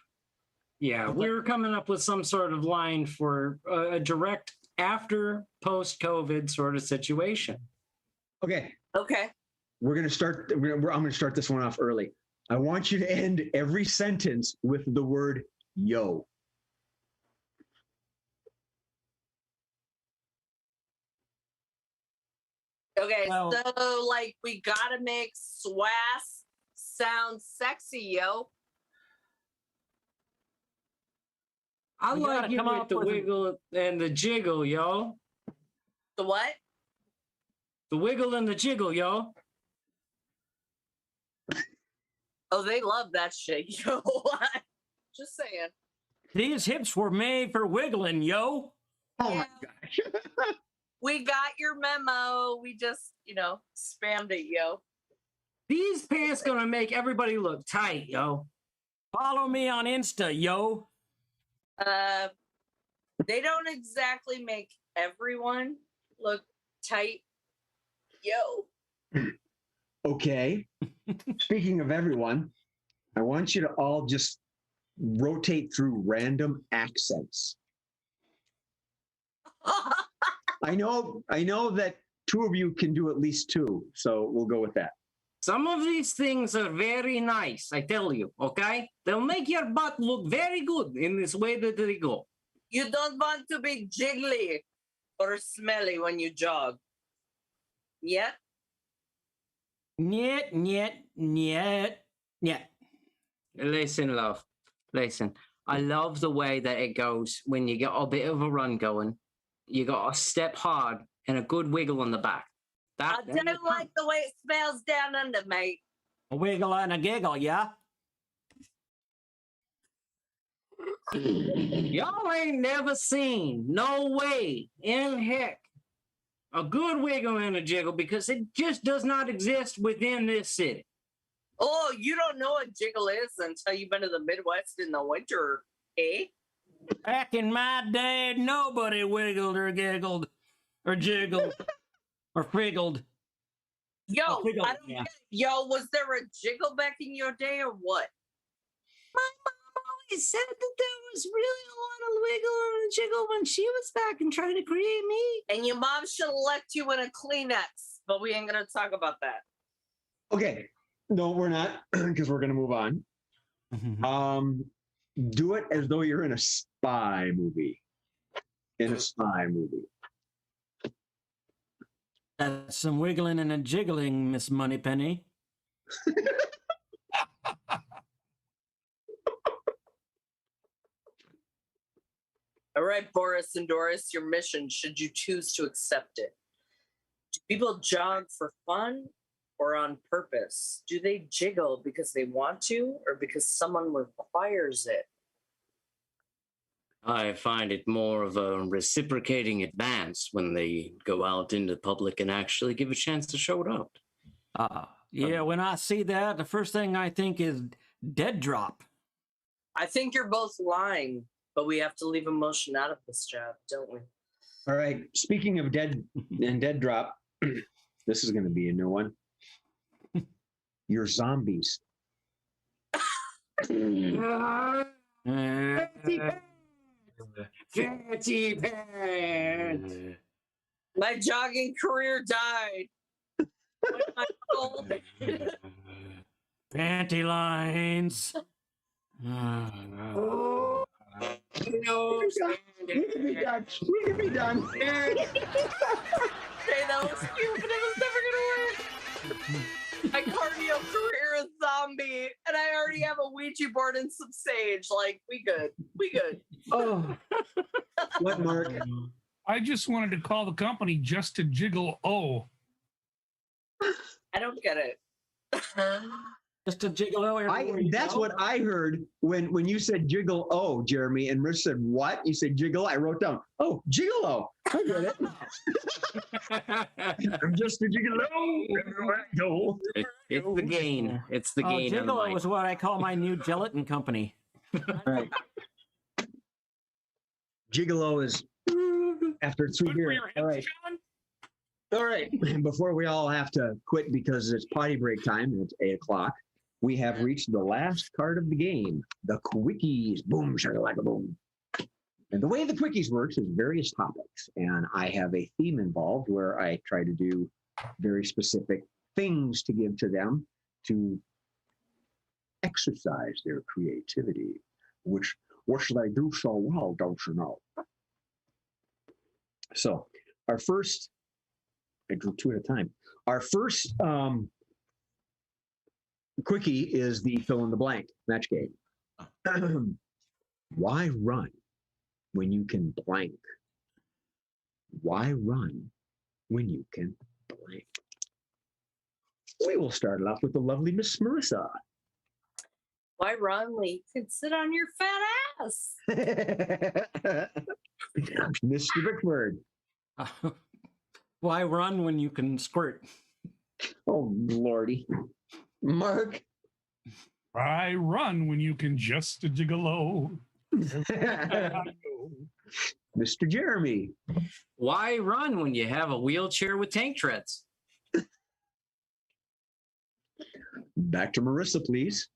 Yeah, we were coming up with some sort of line for a direct after post-COVID sort of situation. Okay, okay? we're gonna start. I'm gonna start this one off early. I want you to end every sentence with the word "yo." Okay, Well- so like we gotta make swass sound sexy, yo. I We like gotta you come with up the with a- wiggle and the jiggle, yo. The what? The wiggle and the jiggle, yo. Oh, they love that shit, yo. Just saying. These hips were made for wiggling, yo. Oh my Yeah. gosh. We got your memo. We just, spammed it, yo. These pants gonna make everybody look tight, yo. Follow me on Insta, yo. They don't exactly make everyone look tight, yo. Okay. Speaking of everyone, I want you to all just rotate through random accents. I know that two of you can do at least two, so we'll go with that. Some of these things are very nice, I tell you, okay? They'll make your butt look very good in this way that they go. You don't want to be jiggly or smelly when you jog. Yeah? Niet, niet, niet, niet. Listen, love. Listen. I love the way that it goes when you get a bit of a run going. You got to step hard and a good wiggle on the back. I don't like the way it smells down under, mate. A wiggle and a giggle, yeah? Y'all ain't never seen, no way in heck, a good wiggle and a jiggle because it just does not exist within this city. Oh, you don't know what jiggle is until you've been to the Midwest in the winter, eh? Back in my day, nobody wiggled or giggled or jiggled or friggled. Yo, Oh, wiggle, I don't yeah. get it. Yo, was there a jiggle back in your day or what? My mom always said that there was really a lot of wiggle and jiggle when she was back and trying to create me. And your mom should have left you in a Kleenex, but we ain't gonna talk about that. Okay. No, we're not, because we're gonna move on. Do it as though you're in a spy movie. In a spy movie. That's some wiggling and a jiggling, Miss Moneypenny. All right, Boris and Doris, your mission, should you choose to accept it. Do people jog for fun or on purpose? Do they jiggle because they want to or because someone requires it? I find it more of a reciprocating advance when they go out into public and actually give a chance to show it out. Yeah, when I see that, the first thing I think is dead drop. I think you're both lying, but we have to leave emotion out of this job, don't we? All right. Speaking of dead and dead drop, this is gonna be a new one. You're zombies. Fancy pants. My jogging career died. When my soul- Panty lines. No, We can be done. We can be done. Okay, that was cute, but it was never gonna work. My cardio career is zombie, and I already have a Ouija board and some sage. Like, we good. We good. Oh, what, Mark? I just wanted to call the company just to jiggle. Oh, I don't get it. Just a gigolo. everywhere you That's go. what I heard when you said jiggle. Oh, Jeremy, and Rich said what? You said jiggle. I wrote down. Oh, gigolo. I get it. I'm just a gigolo. Everywhere I go. It's the gain. It's the Oh, gain. on the gigolo mic. is what I call my new gelatin company. Right. Gigolo is after 2 good for beers. your All hips, right. John. All right. And before we all have to quit because it's potty break time, and it's 8:00, we have reached the last card of the game, the quickies. Boom, shakalaka, boom. And the way the quickies works is various topics, and I have a theme involved where I try to do very specific things to give to them to exercise their creativity, which what should I do so well, don't you know? So our first, I drew 2 at a time. Our first quickie is the fill in the blank match game. Why run when you can blank? Why run when you can blank? We will start it off with the lovely Miss Marissa. Why run when you can sit on your fat ass? Mr. Bickford. Why run when you can squirt? Oh, Lordy. Mark. I run when you can just a gigolo. Mr. Jeremy. Why run when you have a wheelchair with tank treads? Back to Marissa, please.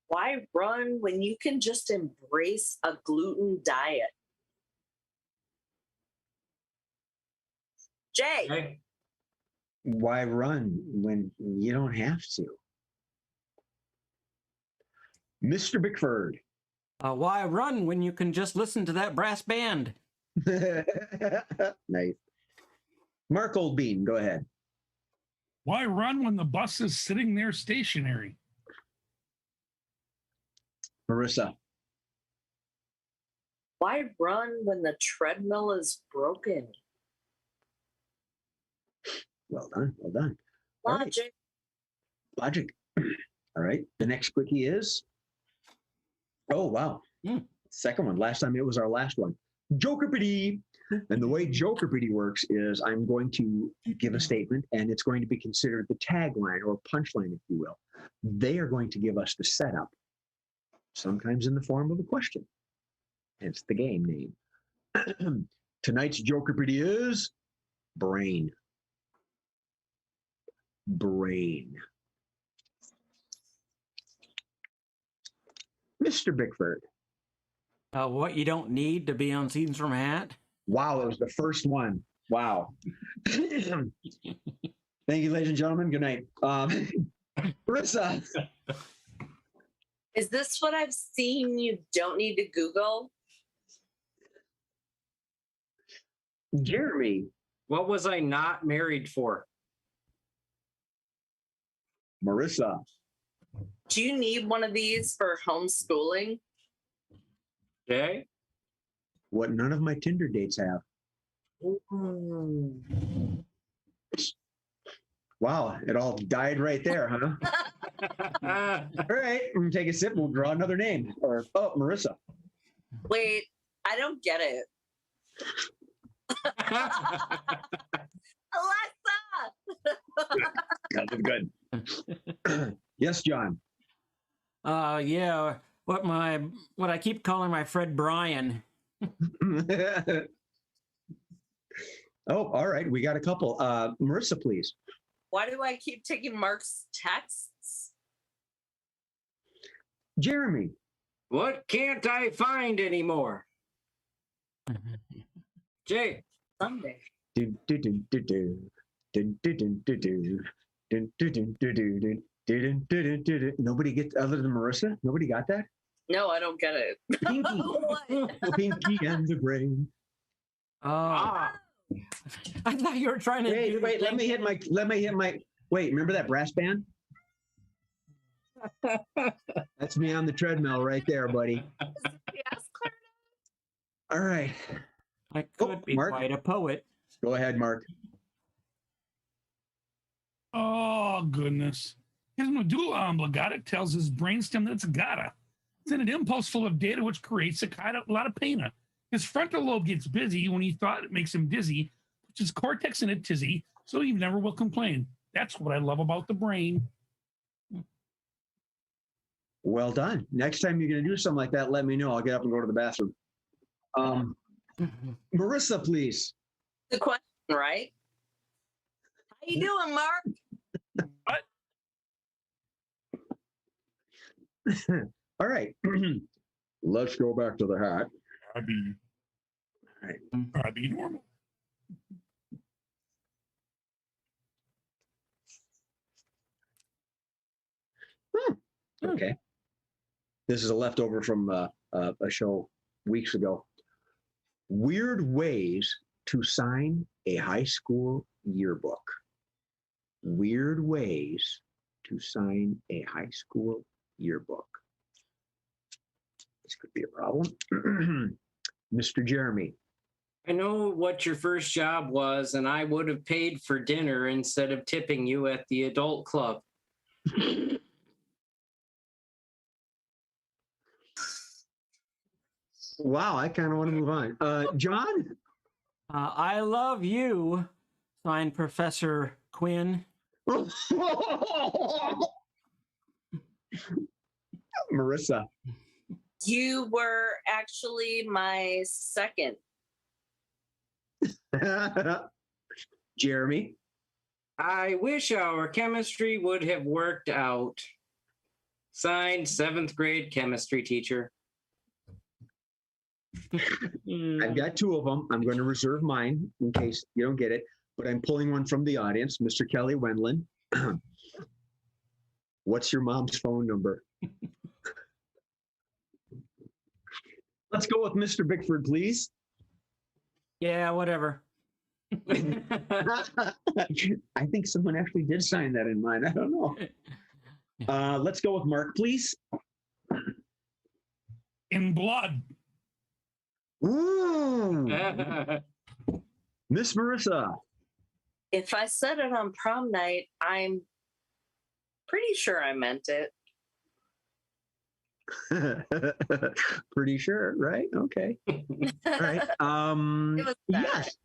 Why run when you can just embrace a gluten diet? Jay. Okay. Why run when you don't have to? Mr. Bickford. Why run when you can just listen to that brass band? Nice. Mark Oldbean, go ahead. Why run when the bus is sitting there stationary? Marissa. Why run when the treadmill is broken? Well done. Well done. All right. Logic. Logic. All right. The next quickie is. Oh, wow. Second one. Last time it was our last one. Jokerpity. And the way Jokerpity works is I'm going to give a statement and it's going to be considered the tagline or punchline, if you will. They are going to give us the setup, sometimes in the form of a question. Hence the game name. Tonight's Jokerpity is brain. Brain. Mr. Bickford. What you don't need to be on Scenes from a Hat? Wow, it was the first one. Wow. Thank you, ladies and gentlemen. Good night. Marissa. Is this what I've seen you don't need to Google? Jeremy. What was I not married for? Marissa. Do you need one of these for homeschooling? Okay. What none of my Tinder dates have. Wow, it all died right there, huh? All right, we're gonna take a sip. We'll draw another name. Or Marissa. Wait, I don't get it. Alexa! That's good. Yes, John. Yeah. What I keep calling my Fred Bryan. Oh, all right. We got a couple. Marissa, please. Why do I keep taking Mark's texts? Jeremy. What can't I find anymore? Jay. Sunday. Nobody gets other than Marissa? Nobody got that? No, I don't get it. Pinky. Pinky and the brain. Oh, Ah. I thought you were trying to. Wait, let me hit my. Wait, remember that brass band? That's me on the treadmill right there, buddy. Yes, Claire. All right. I Oh, could be Mark? quite a poet. Go ahead, Mark. Oh, goodness. His medulla oblongata tells his brainstem that it's gotta. It's in an impulse full of data which creates a lot of pain. His frontal lobe gets busy when he thought it makes him dizzy, which is cortex in a tizzy, so he never will complain. That's what I love about the brain. Well done. Next time you're going to do something like that, let me know. I'll get up and go to the bathroom. Marissa, please. The question, right? How you doing, Mark? All right. Let's go back to the hat. I'd be normal. Okay. This is a leftover from a show weeks ago. Weird ways to sign a high school yearbook. Weird ways to sign a high school yearbook. This could be a problem. Mr. Jeremy. I know what your first job was, and I would have paid for dinner instead of tipping you at the adult club. Wow, I kind of want to move on. John? I love you, signed Professor Quinn. Marissa. You were actually my second. Jeremy. I wish our chemistry would have worked out. Signed, 7th grade chemistry teacher. I've got two of them. I'm going to reserve mine in case you don't get it, but I'm pulling one from the audience. Mr. Kelly Wendland. What's your mom's phone number? Let's go with Mr. Bickford, please. Yeah, whatever. I think someone actually did sign that in mine. I don't know. Let's go with Mark, please. In blood. Ooh. Miss Marissa. If I said it on prom night, I'm pretty sure I meant it. Pretty sure, right? Okay. All right. It was that. Yes.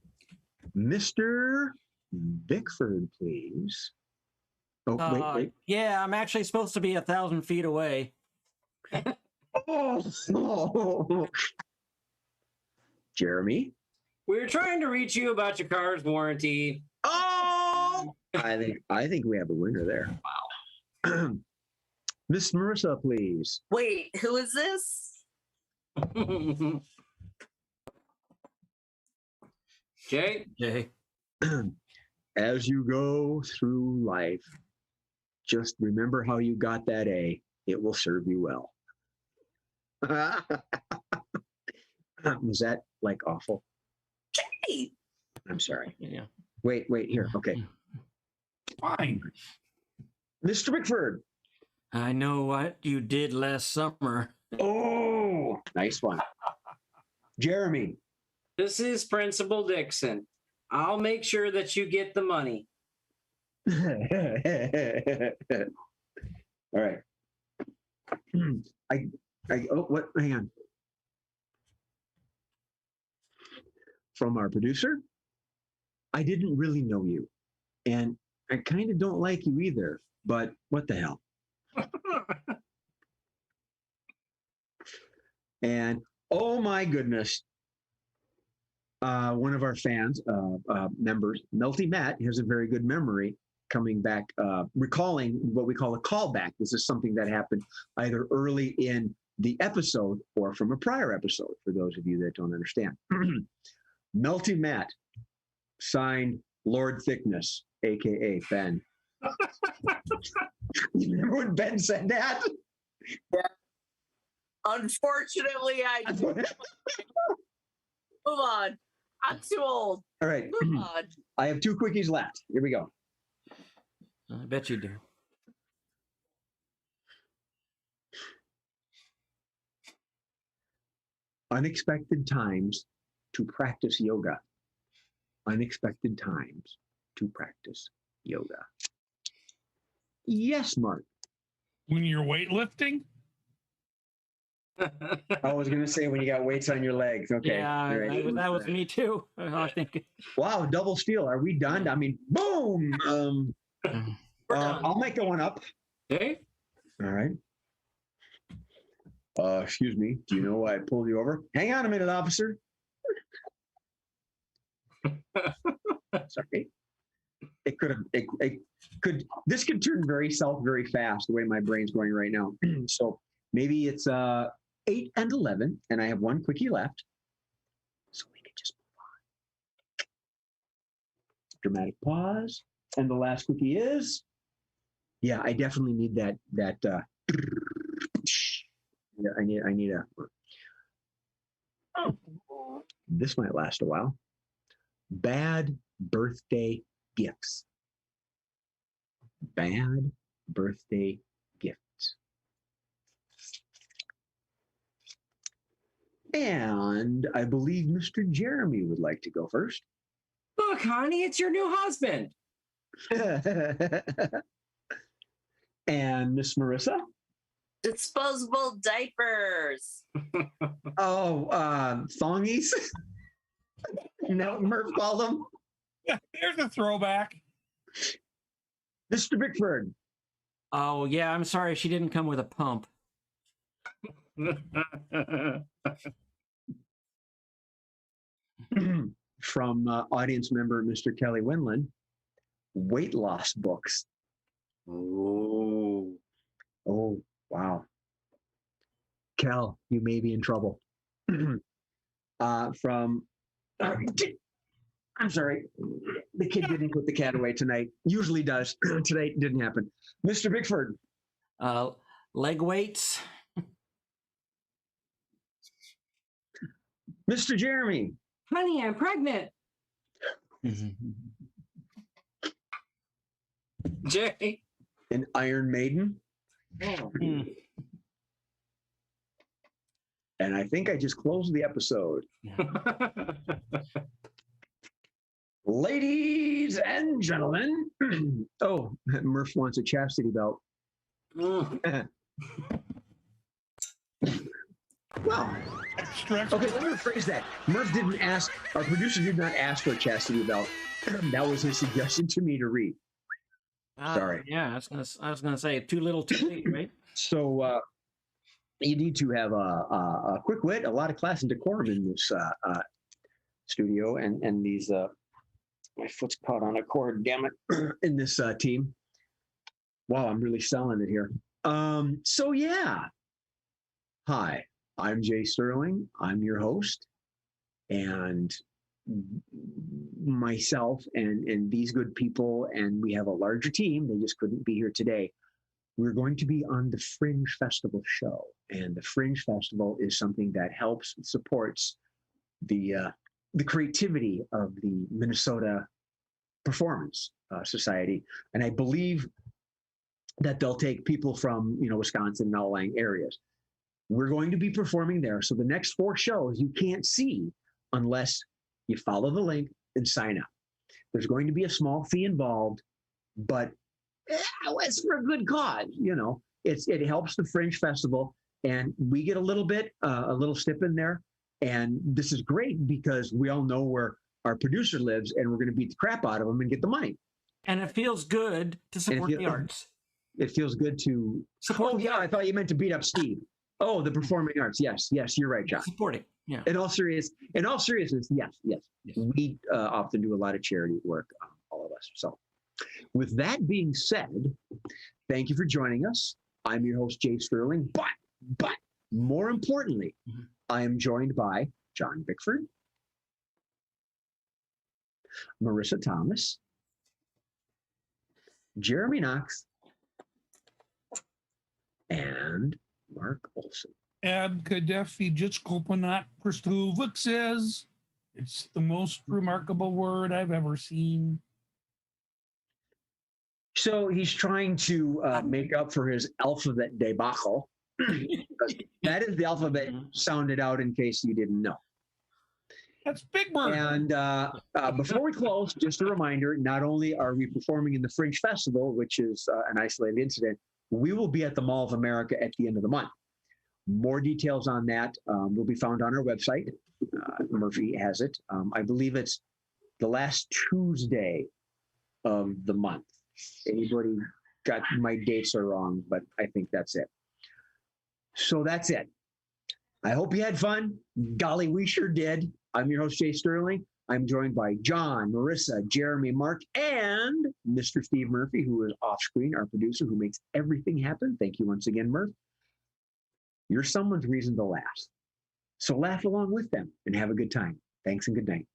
Mr. Bickford, please. Oh, wait. Yeah, I'm actually supposed to be 1,000 feet away. Oh. Jeremy. We're trying to reach you about your car's warranty. Oh, I think we have a winner there. Wow. Miss Marissa, please. Wait, who is this? Jay? Jay. As you go through life, just remember how you got that A. It will serve you well. Was that like awful? Hey, I'm sorry. Yeah. Wait, here. Okay. Fine. Mr. Bickford. I know what you did last summer. Oh, nice one. Jeremy. This is Principal Dixon. I'll make sure that you get the money. All right. What? Hang on. From our producer, I didn't really know you, and I kind of don't like you either, but what the hell? And oh my goodness, one of our fans, members, Melty Matt, has a very good memory coming back, recalling what we call a callback. This is something that happened either early in the episode or from a prior episode, for those of you that don't understand. Melty Matt, signed Lord Thickness, aka Ben. You remember when Ben said that? yeah. Unfortunately, I do. Move on. I'm too old. All right. Move on. I have two quickies left. Here we go. I bet you do. unexpected times to practice yoga. Unexpected times to practice yoga. Yes, Mark. When you're weightlifting? I was going to say when you got weights on your legs. Okay. Yeah, Right. that was me too. I think. Wow, double steal. Are we done? I mean, boom. I'll make the one up. Okay. All right. Excuse me. Do you know why I pulled you over? Hang on a minute, officer. Sorry. It could have. This could turn very south very fast. The way my brain's going right now. So maybe it's 8 and 11, and I have one quickie left. So we can just move on. Dramatic pause, and the last quickie is. Yeah, I definitely need that. Yeah, I need a. Oh, this might last a while. Bad birthday gifts. Bad birthday gifts. And I believe Mr. Jeremy would like to go first. Look, honey, it's your new husband. And Miss Marissa? Disposable diapers. Oh, thongies? No, Murph called them. There's a throwback. Mr. Bickford. Oh yeah, I'm sorry she didn't come with a pump. From audience member Mr. Kelly Winland, weight loss books. Oh. Oh, wow. Kel, you may be in trouble. From, I'm sorry, the kid didn't put the cat away tonight. Usually does. Today didn't happen. Mr. Bickford. Leg weights. Mr. Jeremy. Honey, I'm pregnant. Jay. An Iron Maiden. And I think I just closed the episode. Ladies and gentlemen. Oh, Murph wants a chastity belt. Well, okay, let me rephrase that. Murph didn't ask, our producer did not ask for a chastity belt. That was his suggestion to me to read. Sorry. Yeah, I was gonna say too little, too late, right? So you need to have a quick wit, a lot of class and decorum in this studio, and these. My foot's caught on a cord. Damn it! In this team. Wow, I'm really selling it here. So yeah. Hi, I'm Jay Sterling. I'm your host, and myself and these good people, and we have a larger team. They just couldn't be here today. We're going to be on the Fringe Festival show, and the Fringe Festival is something that helps and supports the creativity of the Minnesota Performance Society, and I believe that they'll take people from Wisconsin and outlying areas. We're going to be performing there, so the next 4 shows you can't see unless you follow the link and sign up. There's going to be a small fee involved, but it's for a good cause. It helps the Fringe Festival, and we get a little stipend there. And this is great because we all know where our producer lives, and we're going to beat the crap out of him and get the money. And it feels good to support the arts. It feels good to support. Oh yeah, I thought you meant to beat up Steve. Oh, the performing arts. Yes, you're right, John. Supporting. Yeah. In all seriousness, yes. We often do a lot of charity work, all of us. So, with that being said, thank you for joining us. I'm your host, Jay Sterling. But more importantly, I am joined by John Bickford, Marissa Thomas, Jeremy Knox, and Mark Olson. Ab Kadefi Jitskopanat Kristuvik says it's the most remarkable word I've ever seen. So he's trying to make up for his alphabet debacle. That is the alphabet sounded out in case you didn't know. That's Big Bird. And before we close, just a reminder, not only are we performing in the Fringe Festival, which is an isolated incident, we will be at the Mall of America at the end of the month. More details on that will be found on our website. Murphy has it. I believe it's the last Tuesday of the month. Anybody got my dates are wrong, but I think that's it. So that's it. I hope you had fun. Golly, we sure did. I'm your host, Jay Sterling. I'm joined by John, Marissa, Jeremy, Mark, and Mr. Steve Murphy, who is off screen, our producer, who makes everything happen. Thank you once again, Murph. You're someone's reason to laugh. So laugh along with them and have a good time. Thanks and good night.